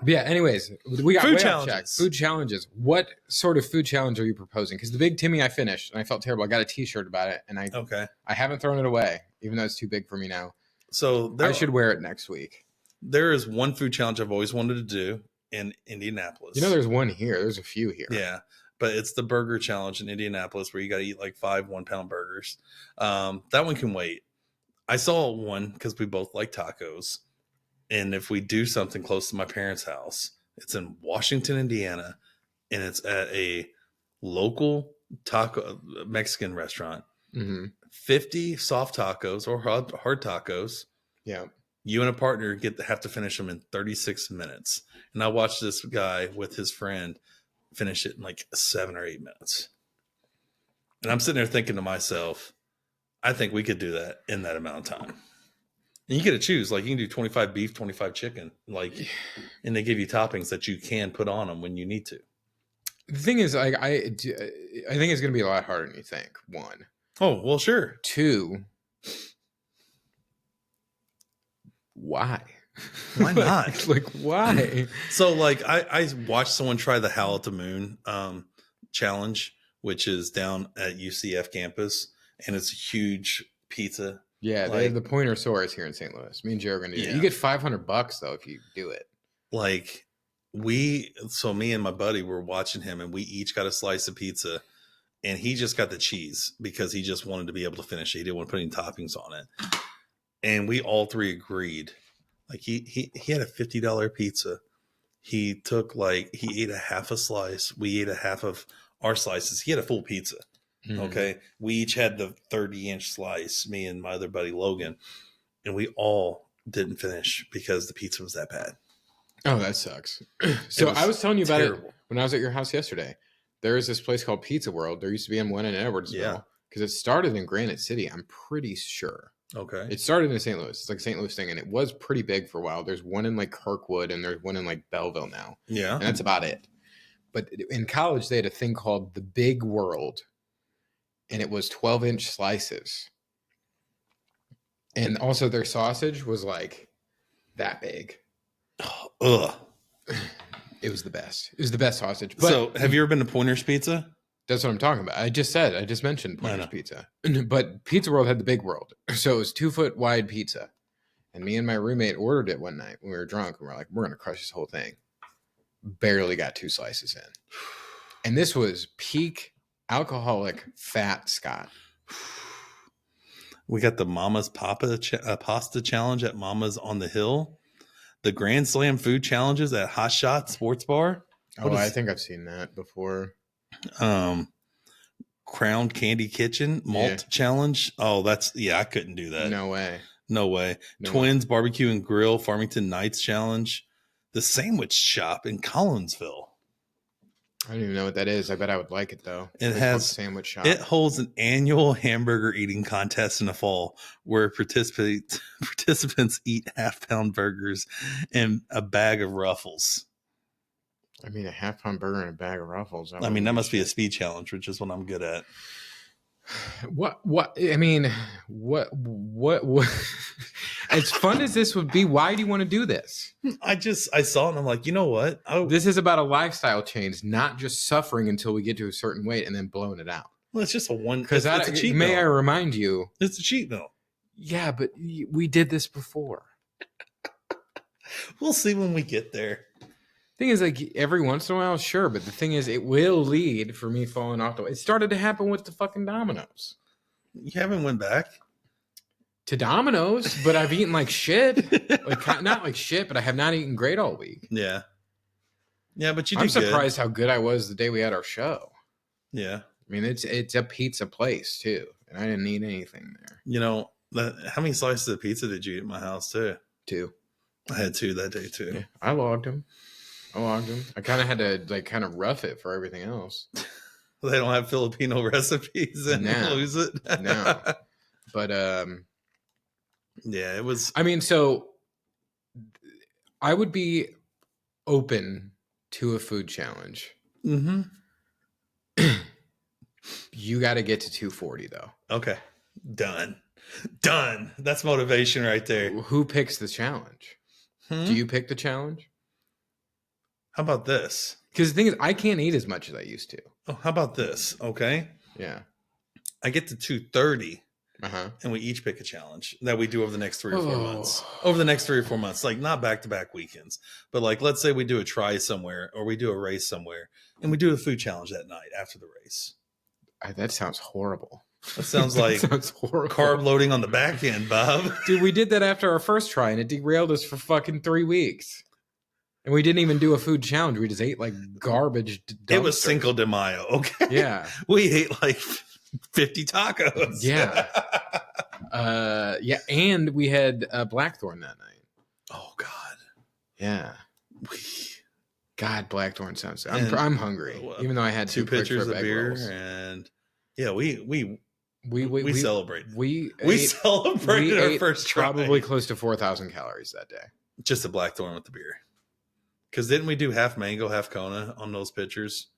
Speaker 1: Yeah. Anyways, we got
Speaker 2: food challenges.
Speaker 1: Food challenges. What sort of food challenge are you proposing? Because the Big Timmy I finished, and I felt terrible. I got a T-shirt about it, and I haven't thrown it away, even though it's too big for me now.
Speaker 2: So
Speaker 1: I should wear it next week.
Speaker 2: There is one food challenge I've always wanted to do in Indianapolis.
Speaker 1: You know, there's one here. There's a few here.
Speaker 2: Yeah, but it's the burger challenge in Indianapolis where you got to eat like 5 1-pound burgers. That one can wait. I saw one because we both like tacos. And if we do something close to my parents' house, it's in Washington, Indiana, and it's at a local Mexican restaurant. 50 soft tacos or hard tacos.
Speaker 1: Yeah.
Speaker 2: You and a partner have to finish them in 36 minutes. And I watched this guy with his friend finish it in like 7 or 8 minutes. And I'm sitting there thinking to myself, I think we could do that in that amount of time. And you get to choose, like you can do 25 beef, 25 chicken, like, and they give you toppings that you can put on them when you need to.
Speaker 1: The thing is, like, I think it's going to be a lot harder than you think. 1.
Speaker 2: Oh, well, sure.
Speaker 1: 2. Why?
Speaker 2: Why not?
Speaker 1: Like, why?
Speaker 2: So, like, I watched someone try the Howl at the Moon challenge, which is down at UCF campus, and it's a huge pizza.
Speaker 1: Yeah, they have the Pointersaurus here in St. Louis. Me and Joe are gonna do it. You get $500 though if you do it.
Speaker 2: Like me and my buddy were watching him, and we each got a slice of pizza, and he just got the cheese because he just wanted to be able to finish it. He didn't want to put any toppings on it. and we all three agreed. Like he had a $50 pizza. He took he ate a half a slice. We ate a half of our slices. He had a full pizza. Okay. We each had the 30-inch slice, me and my other buddy Logan, and we all didn't finish because the pizza was that bad.
Speaker 1: Oh, that sucks. So I was telling you about it when I was at your house yesterday. There is this place called Pizza World. There used to be one in Edwardsville because it started in Granite City, I'm pretty sure.
Speaker 2: Okay.
Speaker 1: It started in St. Louis. It's like a St. Louis thing, and it was pretty big for a while. There's one in like Kirkwood, and there's one in like Belleville now.
Speaker 2: Yeah.
Speaker 1: And that's about it. But in college, they had a thing called the Big World, and it was 12-inch slices. And also their sausage was like that big.
Speaker 2: Ugh.
Speaker 1: It was the best. It was the best sausage. But
Speaker 2: so have you ever been to Pointer's Pizza?
Speaker 1: That's what I'm talking about. I just mentioned Pointer's Pizza. But Pizza World had the Big World. So it was 2-foot wide pizza. And me and my roommate ordered it one night when we were drunk. And we're like, we're going to crush this whole thing. Barely got 2 slices in. And this was peak alcoholic fat Scott.
Speaker 2: We got the Mama's Pasta Challenge at Mama's on the Hill. The Grand Slam food challenges at Hot Shot Sports Bar.
Speaker 1: I think I've seen that before.
Speaker 2: Crowned Candy Kitchen Malt Challenge. Oh, I couldn't do that.
Speaker 1: No way.
Speaker 2: No Twins Barbecue and Grill Farmington Nights Challenge. The Sandwich Shop in Collinsville.
Speaker 1: I don't even know what that is. I bet I would like it though.
Speaker 2: It has
Speaker 1: Sandwich Shop.
Speaker 2: It holds an annual hamburger eating contest in the fall where participants eat half-pound burgers and a bag of Ruffles.
Speaker 1: I mean, a half-pound burger and a bag of Ruffles.
Speaker 2: I mean, that must be a speed challenge, which is what I'm good at.
Speaker 1: What? I mean, what? As fun as this would be, why do you want to do this?
Speaker 2: I saw it and I'm like, you know what?
Speaker 1: This is about a lifestyle change, not just suffering until we get to a certain weight and then blowing it out.
Speaker 2: Well, it's just a one.
Speaker 1: Because
Speaker 2: it's a cheat
Speaker 1: may
Speaker 2: meal.
Speaker 1: I remind you?
Speaker 2: It's a cheat meal.
Speaker 1: Yeah, but we did this before.
Speaker 2: We'll see when we get there.
Speaker 1: Thing is, like every once in a while, sure, but the thing is, it will lead for me falling off the way. It started to happen with the fucking Domino's.
Speaker 2: You haven't went back
Speaker 1: to Domino's, but I've eaten like shit. Like not like shit, but I have not eaten great all week.
Speaker 2: Yeah, but
Speaker 1: I'm surprised how good I was the day we had our show.
Speaker 2: Yeah,
Speaker 1: I mean it's a pizza place too, and I didn't eat anything there.
Speaker 2: You know, how many slices of pizza did you eat at my house too?
Speaker 1: 2.
Speaker 2: I had 2 that day too.
Speaker 1: Yeah, I logged them. I kind of had to kind of rough it for everything else.
Speaker 2: They don't have Filipino recipes and lose it.
Speaker 1: No. But
Speaker 2: yeah, it was.
Speaker 1: I mean, so I would be open to a food challenge.
Speaker 2: Mm-hmm.
Speaker 1: You got to get to 240 though.
Speaker 2: Okay, done. That's motivation right there.
Speaker 1: Who picks the challenge? Do you pick the challenge?
Speaker 2: How about this?
Speaker 1: Because the thing is, I can't eat as much as I used to.
Speaker 2: Oh, how about this? Okay.
Speaker 1: Yeah.
Speaker 2: I get to 230,
Speaker 1: and
Speaker 2: we each pick a challenge that we do over the next 3 or 4 months. Over the next 3 or 4 months, like not back-to-back weekends, but like let's say we do a try somewhere or we do a race somewhere, and we do a food challenge that night after the race.
Speaker 1: That sounds horrible.
Speaker 2: That sounds like carb loading on the back end, Bob.
Speaker 1: Dude, we did that after our first try, and it derailed us for fucking 3 weeks. And we didn't even do a food challenge. We just ate like garbage.
Speaker 2: It was Cinco de Mayo. Okay.
Speaker 1: Yeah.
Speaker 2: We ate like 50 tacos.
Speaker 1: Yeah. Yeah. And we had Blackthorn that night.
Speaker 2: Oh God.
Speaker 1: Yeah. God, Blackthorn sounds. I'm hungry. Even though I had
Speaker 2: 2 pitchers of beer rolls. And yeah, we celebrated. We celebrated our first try.
Speaker 1: Probably close to 4,000 calories that day.
Speaker 2: Just a Blackthorn with the beer. Because didn't we do half mango, half Kona on those pitchers?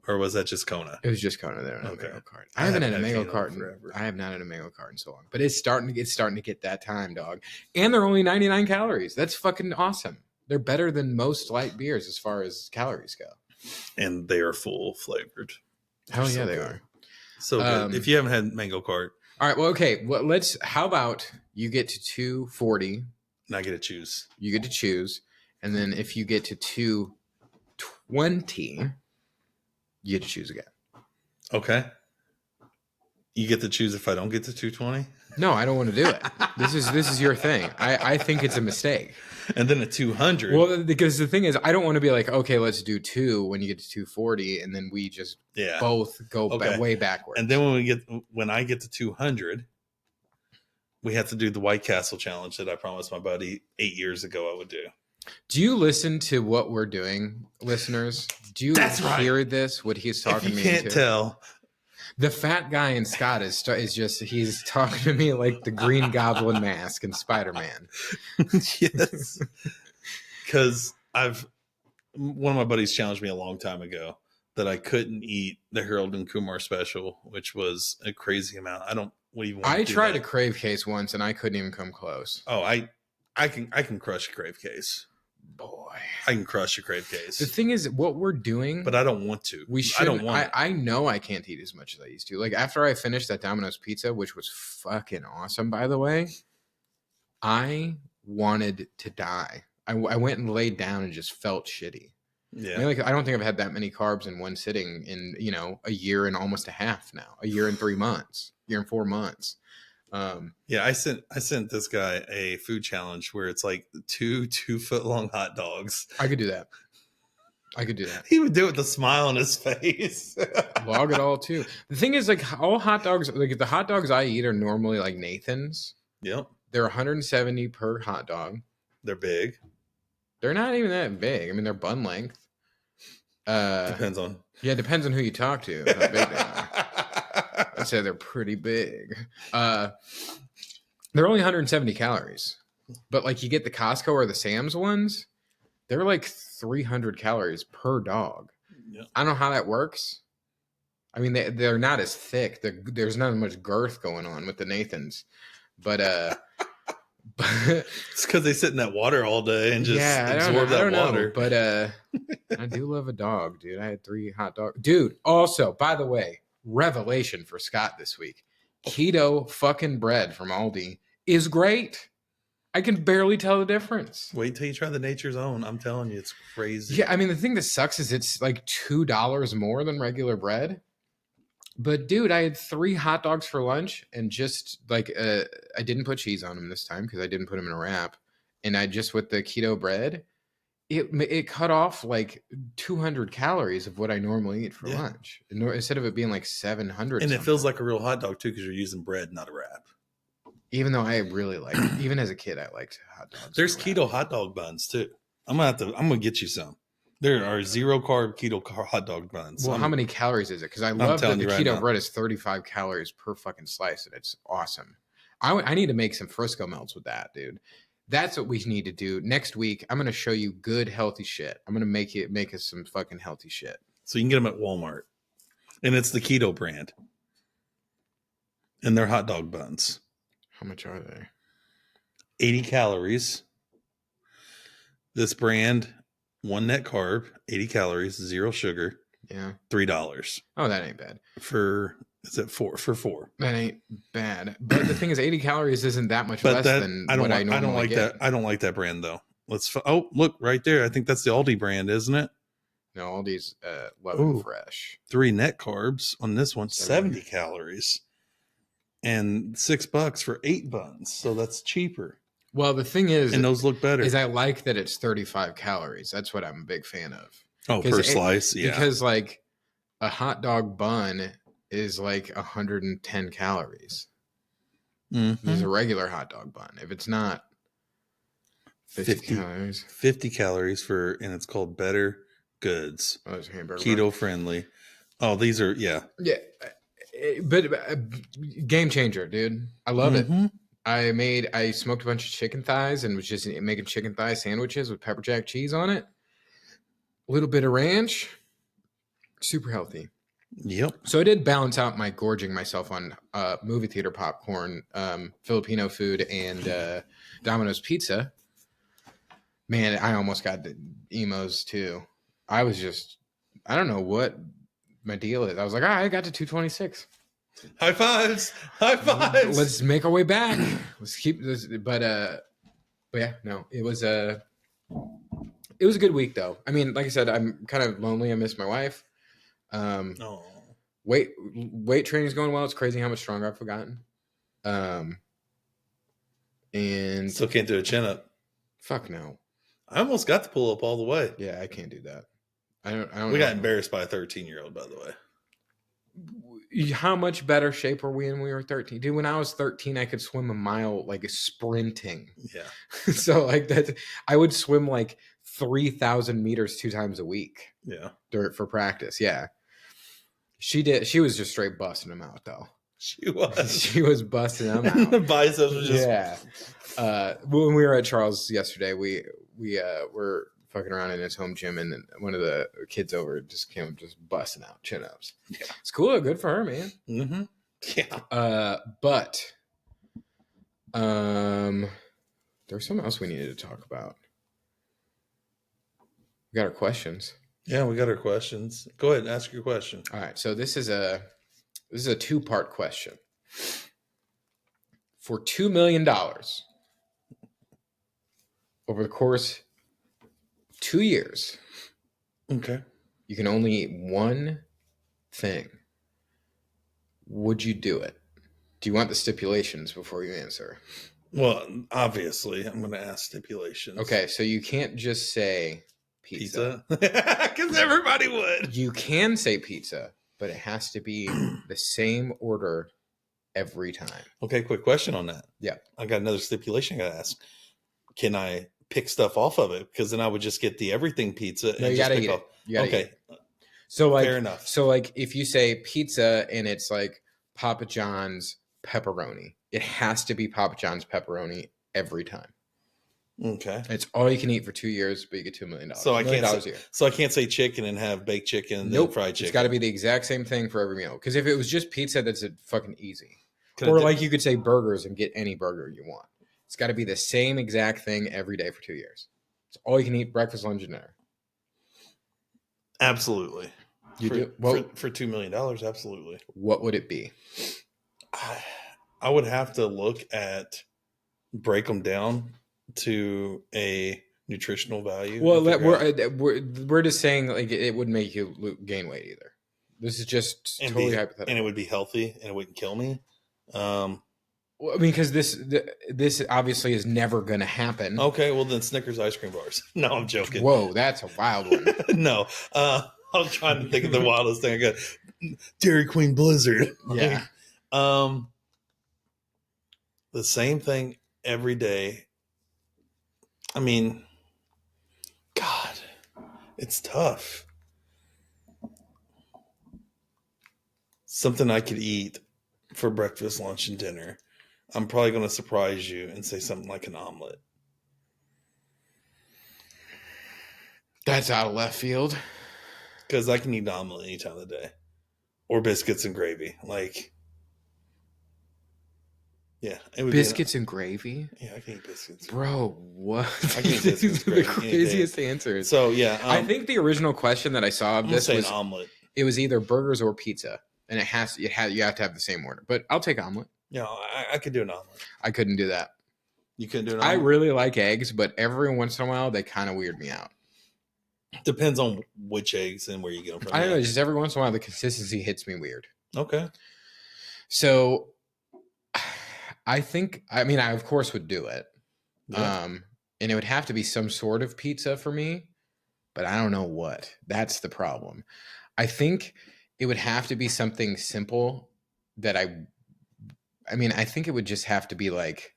Speaker 2: Or was that just Kona?
Speaker 1: It was just Kona there on a mango cart. I haven't had a mango cart forever. I have not had a mango cart in so long. But it's starting to get that time, dog. And they're only 99 calories. That's fucking awesome. They're better than most light beers as far as calories go.
Speaker 2: And they are full flavored.
Speaker 1: Hell yeah, they are.
Speaker 2: So good. If you haven't had mango cart.
Speaker 1: All right, well, okay. Well, how about you get to 240?
Speaker 2: And I get to choose.
Speaker 1: You get to choose. And then if you get to 220, you get to choose again.
Speaker 2: Okay. You get to choose if I don't get to 220.
Speaker 1: No, I don't want to do it. This is your thing. I think it's a mistake.
Speaker 2: And then a 200.
Speaker 1: Well, because the thing is, I don't want to be like, okay, let's do 2 when you get to 240, and then we just both go way backwards.
Speaker 2: And then when I get to 200, we have to do the White Castle challenge that I promised my buddy 8 years ago I would do.
Speaker 1: Do you listen to what we're doing, listeners? Do you hear this? What he's talking to me?
Speaker 2: You can't tell.
Speaker 1: The fat guy in Scott is just he's talking to me like the Green Goblin mask and Spider-Man.
Speaker 2: Yes, because one of my buddies challenged me a long time ago that I couldn't eat the Harold and Kumar special, which was a crazy amount. I tried a crave case once and I couldn't even come close. Oh, I can crush a crave case.
Speaker 1: Boy,
Speaker 2: I can crush a crave case.
Speaker 1: The thing is, what we're doing,
Speaker 2: but I don't want to.
Speaker 1: I don't want. I know I can't eat as much as I used to. Like after I finished that Domino's pizza, which was fucking awesome, by the way, I wanted to die. I went and laid down and just felt shitty.
Speaker 2: Yeah,
Speaker 1: I mean, like I don't think I've had that many carbs in one sitting in a year and almost a half now. A year and 3 months. Year and 4 months.
Speaker 2: Yeah, I sent this guy a food challenge where it's like 2-foot long hot dogs.
Speaker 1: I could do that.
Speaker 2: He would do it with a smile on his face.
Speaker 1: Log it all too. The thing is, like all hot dogs, like the hot dogs I eat are normally like Nathan's.
Speaker 2: Yep.
Speaker 1: They're 170 per hot dog.
Speaker 2: They're big.
Speaker 1: They're not even that big. I mean, they're bun length.
Speaker 2: Depends on.
Speaker 1: Yeah, it depends on who you talk to. How big they are. I'd say they're pretty big. They're only 170 calories. But like you get the Costco or the Sam's ones, they're like 300 calories per dog.
Speaker 2: Yep.
Speaker 1: I don't know how that works. I mean, they're not as thick. There's not as much girth going on with the Nathans. But
Speaker 2: it's because they sit in that water all day and just absorb that water.
Speaker 1: But I do love a dog, dude. I had 3 hot dogs. Dude, also, by the way, revelation for Scott this week. Keto fucking bread from Aldi is great. I can barely tell the difference.
Speaker 2: Wait till you try the Nature's Own. I'm telling you, it's crazy.
Speaker 1: Yeah, I mean, the thing that sucks is it's like $2 more than regular bread. But dude, I had 3 hot dogs for lunch and just like I didn't put cheese on them this time because I didn't put them in a wrap. And I just with the keto bread, it cut off like 200 calories of what I normally eat for lunch. Instead of it being like 700.
Speaker 2: And it feels like a real hot dog too because you're using bread, not a wrap.
Speaker 1: Even though I really like, even as a kid, I liked hot dogs.
Speaker 2: There's keto hot dog buns too. I'm gonna get you some. There are 0 carb keto hot dog buns.
Speaker 1: Well, how many calories is it? Because I love that the keto bread is 35 calories per fucking slice, and it's awesome. I need to make some Frisco melts with that, dude. That's what we need to do next week. I'm gonna show you good healthy shit. I'm gonna make us some fucking healthy shit.
Speaker 2: So you can get them at Walmart, and it's the keto brand, and they're hot dog buns.
Speaker 1: How much are they?
Speaker 2: 80 calories. This brand, 1 net carb, 80 calories, 0 sugar.
Speaker 1: Yeah.
Speaker 2: $3.
Speaker 1: Oh, that ain't bad.
Speaker 2: Is it 4 for 4?
Speaker 1: That ain't bad. But the thing is, 80 calories isn't that much less than what I normally get.
Speaker 2: I don't like that brand though. Look right there. I think that's the Aldi brand, isn't it?
Speaker 1: No, Aldi's Love and Fresh.
Speaker 2: 3 net carbs on this one, 70 calories. And $6 for 8 buns. So that's cheaper.
Speaker 1: Well, the thing is,
Speaker 2: and those look better.
Speaker 1: Is I like that it's 35 calories. That's what I'm a big fan of.
Speaker 2: Oh, per slice, yeah.
Speaker 1: Because like a hot dog bun is like 110 calories.
Speaker 2: Mm-hmm.
Speaker 1: There's a regular hot dog bun. If it's not 50 calories.
Speaker 2: 50 calories and it's called Better Goods.
Speaker 1: Oh, it's hamburger
Speaker 2: keto
Speaker 1: bun.
Speaker 2: Friendly. Oh, these are, yeah.
Speaker 1: Yeah. But game changer, dude. I love it. I smoked a bunch of chicken thighs and was just making chicken thigh sandwiches with pepper jack cheese on it. A little bit of ranch. Super healthy.
Speaker 2: Yep.
Speaker 1: So I did balance out my gorging myself on movie theater popcorn, Filipino food, and Domino's pizza. Man, I almost got the emos too. I don't know what my deal is. I was like, I got to 226.
Speaker 2: High fives.
Speaker 1: Let's make our way back. Let's keep this. But yeah, no, it was a good week though. I mean, like I said, I'm kind of lonely. I miss my wife. weight training's going well. It's crazy how much stronger I've gotten. And
Speaker 2: Still can't do a chin up.
Speaker 1: fuck no.
Speaker 2: I almost got the pull up all the way.
Speaker 1: Yeah, I can't do that. I don't.
Speaker 2: We
Speaker 1: know.
Speaker 2: got embarrassed by a 13-year-old, by the way.
Speaker 1: How much better shape were we in when we were 13? Dude, when I was 13, I could swim a mile like sprinting.
Speaker 2: Yeah.
Speaker 1: So like that, I would swim like 3,000 meters 2 times a week.
Speaker 2: Yeah.
Speaker 1: For practice. Yeah. She did. She was just straight busting them out though.
Speaker 2: She was.
Speaker 1: She was busting them
Speaker 2: And the
Speaker 1: out.
Speaker 2: biceps was just.
Speaker 1: Yeah. When we were at Charles yesterday, we were fucking around in his home gym, and then one of the kids over just came just busting out chin ups.
Speaker 2: Yeah.
Speaker 1: It's cool. Good for her, man.
Speaker 2: Mm-hmm. Yeah.
Speaker 1: But there's something else we needed to talk about. We got our questions.
Speaker 2: Yeah, we got our questions. Go ahead and ask your question.
Speaker 1: All right. So this is a 2-part question. For $2 million over the course of 2 years,
Speaker 2: Okay.
Speaker 1: you can only eat one thing. Would you do it? Do you want the stipulations before you answer?
Speaker 2: Well, obviously, I'm going to ask stipulations.
Speaker 1: Okay, so you can't just say pizza.
Speaker 2: Because everybody would.
Speaker 1: You can say pizza, but it has to be the same order every time.
Speaker 2: Okay, quick question on that.
Speaker 1: Yeah.
Speaker 2: I got another stipulation I got to ask. Can I pick stuff off of it? Because then I would just get the everything pizza.
Speaker 1: No, you gotta eat it.
Speaker 2: Okay.
Speaker 1: So like,
Speaker 2: fair enough.
Speaker 1: So like, if you say pizza and it's like Papa John's pepperoni, it has to be Papa John's pepperoni every time.
Speaker 2: Okay.
Speaker 1: It's all you can eat for 2 years, but you get $2 million.
Speaker 2: So I can't
Speaker 1: a year.
Speaker 2: So I can't say chicken and have baked chicken and then fried chicken.
Speaker 1: It's got to be the exact same thing for every meal. Because if it was just pizza, that's a fucking easy.
Speaker 2: Can
Speaker 1: Or like you could say burgers and get any burger you want. It's got to be the same exact thing every day for 2 years. It's all you can eat: breakfast, lunch, and dinner.
Speaker 2: Absolutely.
Speaker 1: You do
Speaker 2: for $2 million. Absolutely.
Speaker 1: What would it be?
Speaker 2: I would have to break them down to a nutritional value.
Speaker 1: Well, we're just saying like it wouldn't make you gain weight either. This is just totally hypothetical,
Speaker 2: and it would be healthy and it wouldn't kill me.
Speaker 1: Well, I mean, because this obviously is never going to happen.
Speaker 2: Okay, well then Snickers ice cream bars. No, I'm joking.
Speaker 1: Whoa, that's a wild one.
Speaker 2: No, I'm trying to think of the wildest thing I got. Dairy Queen Blizzard.
Speaker 1: Yeah.
Speaker 2: The same thing every day. I mean, God, it's tough. Something I could eat for breakfast, lunch, and dinner. I'm probably going to surprise you and say something like an omelet.
Speaker 1: That's out of left field.
Speaker 2: Because I can eat an omelet any time of the day. Or biscuits and gravy. Like, yeah. It would
Speaker 1: biscuits and gravy?
Speaker 2: Yeah, I can eat biscuits.
Speaker 1: Bro, what?
Speaker 2: I can eat biscuits
Speaker 1: the craziest answers.
Speaker 2: So, yeah.
Speaker 1: I think the original question that I saw of this was
Speaker 2: an omelet.
Speaker 1: It was either burgers or pizza. And you have to have the same order. But I'll take omelet.
Speaker 2: Yeah, I could do an omelet.
Speaker 1: I couldn't do that.
Speaker 2: You couldn't do an omelet?
Speaker 1: I really like eggs, but every once in a while, they kind of weird me out.
Speaker 2: Depends on which eggs and where you get them from.
Speaker 1: I don't know. Just every once in a while, the consistency hits me weird.
Speaker 2: Okay.
Speaker 1: So I of course would do it.
Speaker 2: Yeah.
Speaker 1: And it would have to be some sort of pizza for me, but I don't know what. That's the problem. I think it would have to be something simple that I think it would just have to be like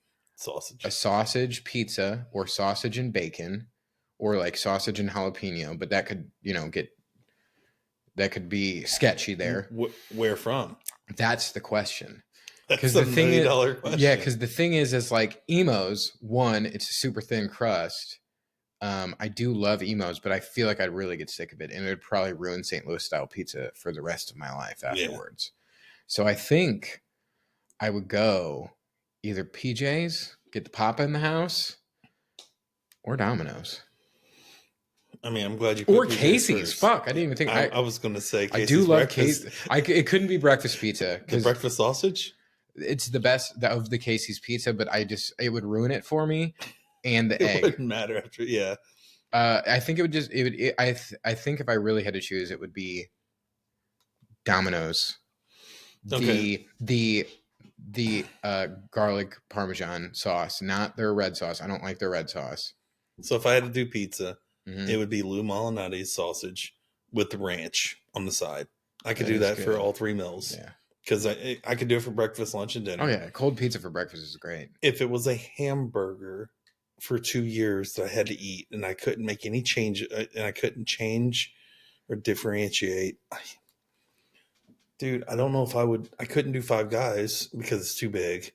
Speaker 1: a sausage pizza or sausage and bacon or like sausage and jalapeno, but that could, that could be sketchy there.
Speaker 2: Where from?
Speaker 1: That's the question.
Speaker 2: That's the $1 million question.
Speaker 1: Yeah, because the thing is like Emos, one, it's a super thin crust. I do love Emos, but I feel like I'd really get sick of it, and it would probably ruin St. Louis style pizza for the rest of my life afterwards. Yeah. So I think I would go either PJ's, get the Papa in the house, or Domino's.
Speaker 2: I mean, I'm glad you.
Speaker 1: Or Casey's. Fuck, I didn't even think.
Speaker 2: I was going to say Casey's.
Speaker 1: I do love Casey's. It couldn't be breakfast pizza.
Speaker 2: The breakfast sausage.
Speaker 1: It's the best of the Casey's pizza, but it would ruin it for me. And the egg.
Speaker 2: It wouldn't matter after. Yeah.
Speaker 1: I think it would just. I think if I really had to choose, it would be Domino's
Speaker 2: Okay.
Speaker 1: The garlic Parmesan sauce, not their red sauce. I don't like their red sauce.
Speaker 2: So if I had to do pizza,
Speaker 1: Mm-hmm.
Speaker 2: it would be Lou Malnati's sausage with the ranch on the side. I could
Speaker 1: That
Speaker 2: do
Speaker 1: is
Speaker 2: that for
Speaker 1: good.
Speaker 2: all 3 meals.
Speaker 1: Yeah.
Speaker 2: Because I could do it for breakfast, lunch, and dinner.
Speaker 1: Oh yeah, cold pizza for breakfast is great.
Speaker 2: If it was a hamburger for 2 years that I had to eat and I couldn't make any change and I couldn't change or differentiate, dude, I don't know if I couldn't do Five Guys because it's too big.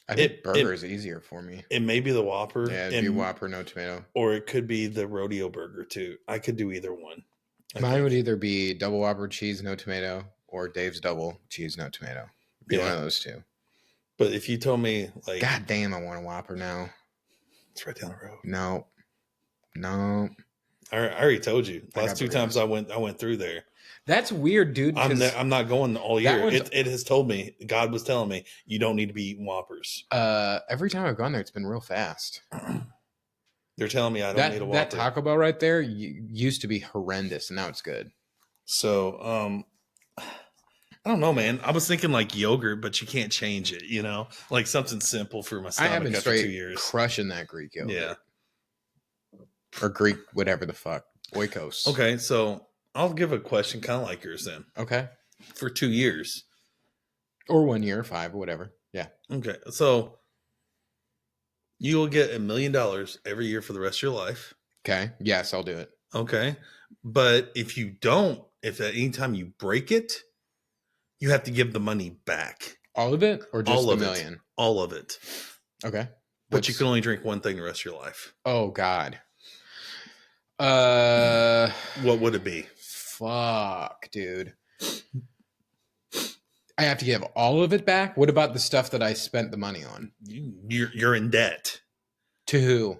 Speaker 1: I think burger is easier for me.
Speaker 2: It may be the Whopper.
Speaker 1: Yeah, it'd be Whopper, no tomato.
Speaker 2: Or it could be the rodeo burger too. I could do either one.
Speaker 1: Mine would either be double Whopper, cheese, no tomato, or Dave's double, cheese, no tomato. It'd be one of those two.
Speaker 2: But if you told me, like,
Speaker 1: God damn, I want a Whopper now.
Speaker 2: It's right down the road.
Speaker 1: No.
Speaker 2: I already told you. Last 2 times I went through there.
Speaker 1: That's weird, dude.
Speaker 2: I'm not going all year. It has told me, God was telling me, you don't need to be eating Whoppers.
Speaker 1: Every time I've gone there, it's been real fast.
Speaker 2: They're telling me I don't need a Whopper.
Speaker 1: That Taco Bell right there used to be horrendous, and now it's good.
Speaker 2: So, I don't know, man. I was thinking like yogurt, but you can't change it, you know? Like something simple for my stomach. I have been after 2 years.
Speaker 1: Crushing that Greek yogurt.
Speaker 2: Yeah.
Speaker 1: Or Greek, whatever the fuck. Oikos.
Speaker 2: Okay, so I'll give a question kind of like yours then.
Speaker 1: Okay.
Speaker 2: For 2 years.
Speaker 1: Or 1 year, 5, or whatever. Yeah.
Speaker 2: Okay, so you will get $1 million every year for the rest of your life.
Speaker 1: Okay. Yes, I'll do it.
Speaker 2: Okay. But if you don't, if at any time you break it, you have to give the money back.
Speaker 1: All of it? Or just the million?
Speaker 2: All of it.
Speaker 1: Okay.
Speaker 2: But you can only drink one thing the rest of your life.
Speaker 1: Oh, God.
Speaker 2: What would it be?
Speaker 1: Fuck, dude. I have to give all of it back? What about the stuff that I spent the money on?
Speaker 2: You're in debt.
Speaker 1: To who?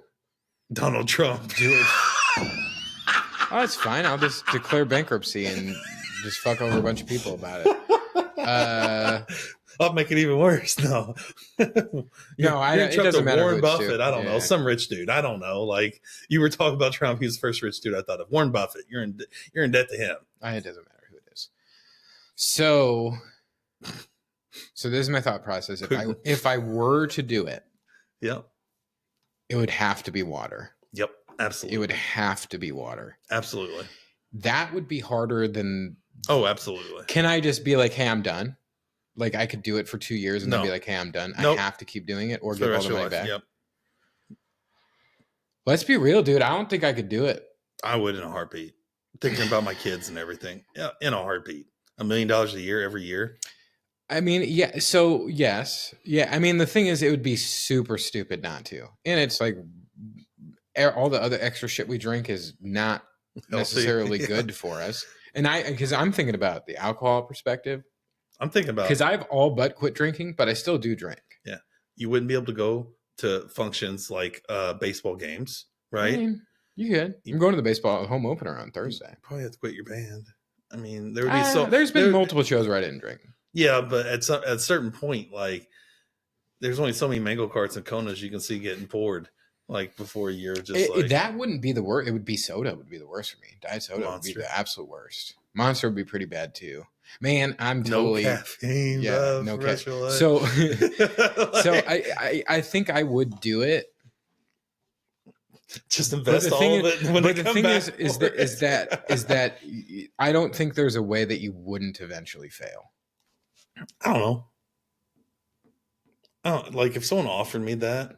Speaker 2: Donald Trump.
Speaker 1: Do it. Oh, that's fine. I'll just declare bankruptcy and just fuck over a bunch of people about it.
Speaker 2: I'll make it even worse. No,
Speaker 1: it doesn't matter.
Speaker 2: Warren Buffett. I don't know. Some rich dude. I don't know. Like you were talking about Trump. He was the first rich dude I thought of. Warren Buffett. You're in debt to him.
Speaker 1: It doesn't matter who it is. So this is my thought process. If I were to do it,
Speaker 2: yep,
Speaker 1: it would have to be water.
Speaker 2: Yep, absolutely.
Speaker 1: It would have to be water.
Speaker 2: Absolutely.
Speaker 1: That would be harder than.
Speaker 2: Oh, absolutely.
Speaker 1: Can I just be like, hey, I'm done? Like I could do it for 2 years and then be like, hey, I'm done. Nope. I have to keep doing it or give all the money back. Yep. Let's be real, dude. I don't think I could do it.
Speaker 2: I would in a heartbeat. Thinking about my kids and everything. Yeah, in a heartbeat. $1 million a year every year.
Speaker 1: I mean, yeah. So yes. Yeah. I mean, the thing is, it would be super stupid not to. And it's like all the other extra shit we drink is not necessarily good for us. And because I'm thinking about the alcohol perspective.
Speaker 2: I'm thinking about
Speaker 1: because I've all but quit drinking, but I still do drink.
Speaker 2: Yeah, you wouldn't be able to go to functions like baseball games, right? I mean,
Speaker 1: you could. I'm going to the baseball home opener on Thursday.
Speaker 2: You probably have to quit your band. I mean, there would be
Speaker 1: there's been multiple shows where I didn't drink.
Speaker 2: Yeah, but at a certain point, like there's only so many mango carts and Konas you can see getting poured. Like before you're just
Speaker 1: that wouldn't be the worst. It would be soda would be the worst for me. Diet soda would be the absolute worst. Monster would be pretty bad too. Man, I'm totally
Speaker 2: no caffeine. Yeah, no caffeine.
Speaker 1: So, I think I would do it.
Speaker 2: Just invest all of it.
Speaker 1: But the thing is that I don't think there's a way that you wouldn't eventually fail.
Speaker 2: I don't know. Like if someone offered me that,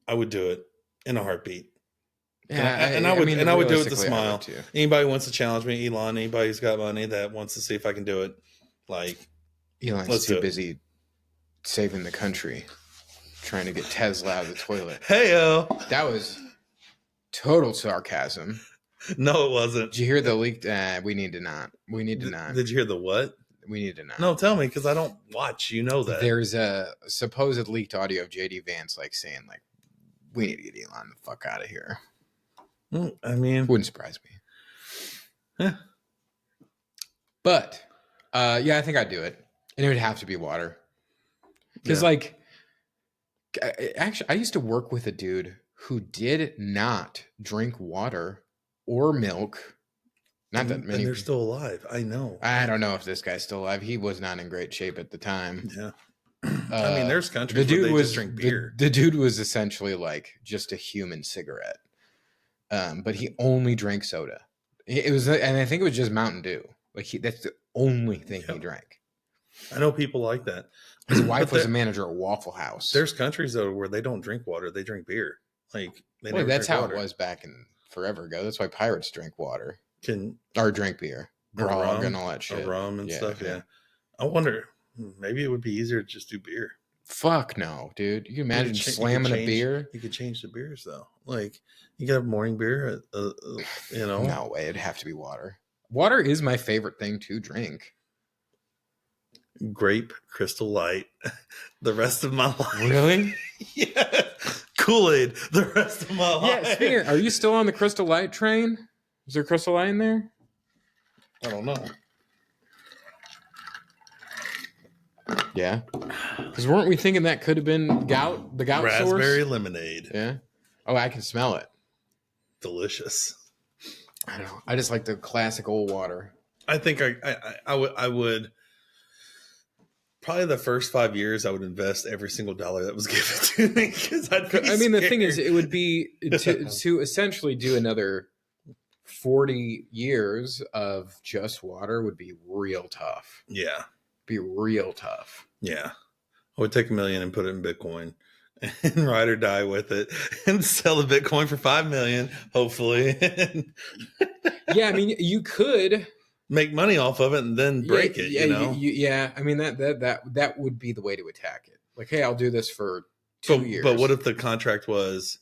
Speaker 2: I would do it in a heartbeat.
Speaker 1: Yeah,
Speaker 2: and I would do it with a smile. Anybody wants to challenge me, Elon? Anybody who's got money that wants to see if I can do it, like
Speaker 1: Elon's too busy saving the country, trying to get Tesla out of the toilet.
Speaker 2: Heyo,
Speaker 1: that was total sarcasm.
Speaker 2: No, it wasn't.
Speaker 1: Did you hear the leaked? We need to not.
Speaker 2: Did you hear the what?
Speaker 1: We need to not.
Speaker 2: No, tell me because I don't watch. You know that
Speaker 1: there's a supposed leaked audio of JD Vance saying we need to get Elon the fuck out of here.
Speaker 2: I mean,
Speaker 1: wouldn't surprise me. Yeah. But, I think I'd do it. And it would have to be water. Because, actually, I used to work with a dude who did not drink water or milk Not that many.
Speaker 2: And they're still alive. I know.
Speaker 1: I don't know if this guy's still alive. He was not in great shape at the time.
Speaker 2: Yeah. I mean, there's
Speaker 1: The
Speaker 2: countries where
Speaker 1: dude
Speaker 2: they
Speaker 1: was
Speaker 2: just drink beer.
Speaker 1: the dude was essentially like just a human cigarette. But he only drank soda. It was, and I think it was just Mountain Dew. Like that's the only thing he drank.
Speaker 2: I know people like that.
Speaker 1: His wife was a manager at Waffle House.
Speaker 2: There's countries though where they don't drink water; they drink beer. Like
Speaker 1: that's how it was back in forever ago. That's why pirates drink water or drink beer, grog and all that shit,
Speaker 2: rum and stuff. Yeah, I wonder. Maybe it would be easier to just do beer.
Speaker 1: Fuck no, dude. You can imagine slamming a beer.
Speaker 2: You could change the beers though. Like you could have morning beer.
Speaker 1: No way. It'd have to be water. Water is my favorite thing to drink.
Speaker 2: Grape Crystal Light. The rest of my life.
Speaker 1: Really?
Speaker 2: Yeah. Kool-Aid. The rest of my life.
Speaker 1: Yeah. Are you still on the Crystal Light train? Is there Crystal Light in there?
Speaker 2: I don't know.
Speaker 1: Yeah. Because weren't we thinking that could have been gout? The gout
Speaker 2: raspberry
Speaker 1: source?
Speaker 2: lemonade.
Speaker 1: Yeah. Oh, I can smell it.
Speaker 2: Delicious.
Speaker 1: I don't know. I just like the classic old water.
Speaker 2: I think I would probably the first 5 years I would invest every single dollar that was given to me because
Speaker 1: the thing is, it would be to essentially do another 40 years of just water would be real tough.
Speaker 2: Yeah.
Speaker 1: Be real tough.
Speaker 2: Yeah. I would take $1 million and put it in Bitcoin and ride or die with it and sell the Bitcoin for $5 million, hopefully.
Speaker 1: Yeah, I mean, you could
Speaker 2: make money off of it and then break it.
Speaker 1: Yeah. I mean, that would be the way to attack it. Like, hey, I'll do this for 2 years.
Speaker 2: But what if the contract was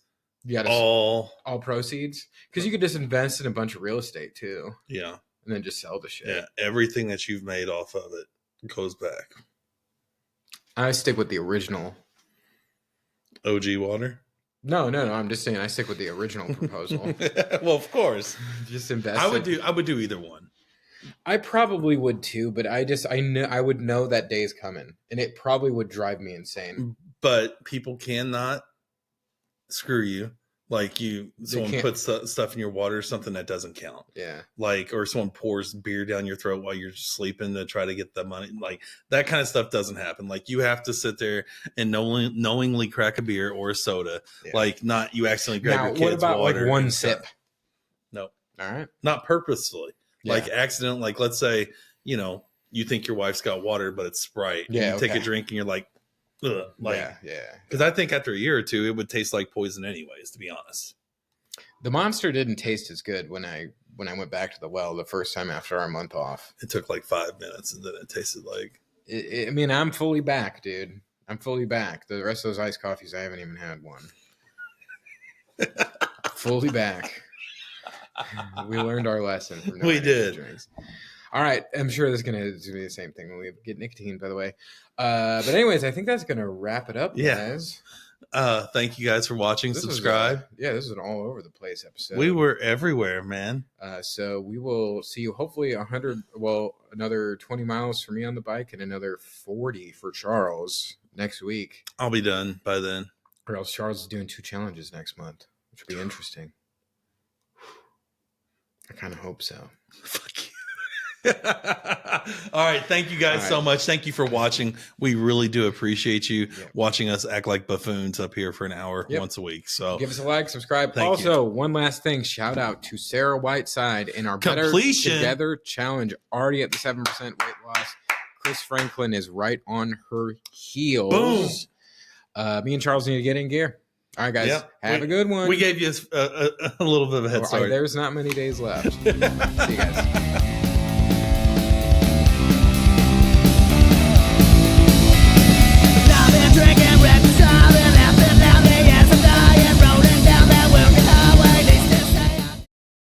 Speaker 2: all proceeds?
Speaker 1: Because you could just invest in a bunch of real estate too.
Speaker 2: Yeah,
Speaker 1: and then just sell the shit.
Speaker 2: Yeah, everything that you've made off of it goes back.
Speaker 1: I stick with the original.
Speaker 2: OG water?
Speaker 1: No. I'm just saying I stick with the original proposal.
Speaker 2: Well, of course.
Speaker 1: Just invest.
Speaker 2: I would do either one.
Speaker 1: I probably would too, but I would know that day is coming, and it probably would drive me insane.
Speaker 2: But people cannot screw you. Like someone puts stuff in your water, something that doesn't count.
Speaker 1: Yeah.
Speaker 2: Like, or someone pours beer down your throat while you're sleeping to try to get the money. Like that kind of stuff doesn't happen. Like you have to sit there and knowingly crack a beer or a soda. Yeah. Like not you accidentally grab your kid's water. What about
Speaker 1: like one sip?
Speaker 2: No.
Speaker 1: All right.
Speaker 2: Not purposefully. Yeah. Like accident. Like let's say, you think your wife's got water, but it's Sprite. Yeah. You take a drink and you're like, ugh, yeah. Because I think after a year or two, it would taste like poison, anyways. To be honest,
Speaker 1: the Monster didn't taste as good when I went back to the well the first time after our month off.
Speaker 2: It took like 5 minutes, and then it tasted like.
Speaker 1: I mean, I'm fully back, dude. I'm fully back. The rest of those iced coffees, I haven't even had one. Fully back. We learned our lesson. From
Speaker 2: we did.
Speaker 1: Drinks. All right, I'm sure this is going to be the same thing when we get nicotine, by the way. But anyways, I think that's going to wrap it up, guys.
Speaker 2: Thank you guys for watching. Subscribe.
Speaker 1: This is an all over the place episode.
Speaker 2: We were everywhere, man.
Speaker 1: So we will see you hopefully another 20 miles for me on the bike and another 40 for Charles next week.
Speaker 2: I'll be done by then.
Speaker 1: Or else Charles is doing 2 challenges next month, which will be interesting. I kind of hope so.
Speaker 2: Fuck you. All right. Thank you guys so much. Thank you for watching. We really do appreciate you watching us act like buffoons up here for an hour once a week. So
Speaker 1: give us a like, subscribe. One last thing. Shout out to Sarah Whiteside in our Better Together Challenge. Already at the 7% weight loss. Chris Franklin is right on her heels. Boom. Me and Charles need to get in gear. All right, guys. Have a good one.
Speaker 2: We gave you a little bit of a head start.
Speaker 1: There's not many days left. See you guys.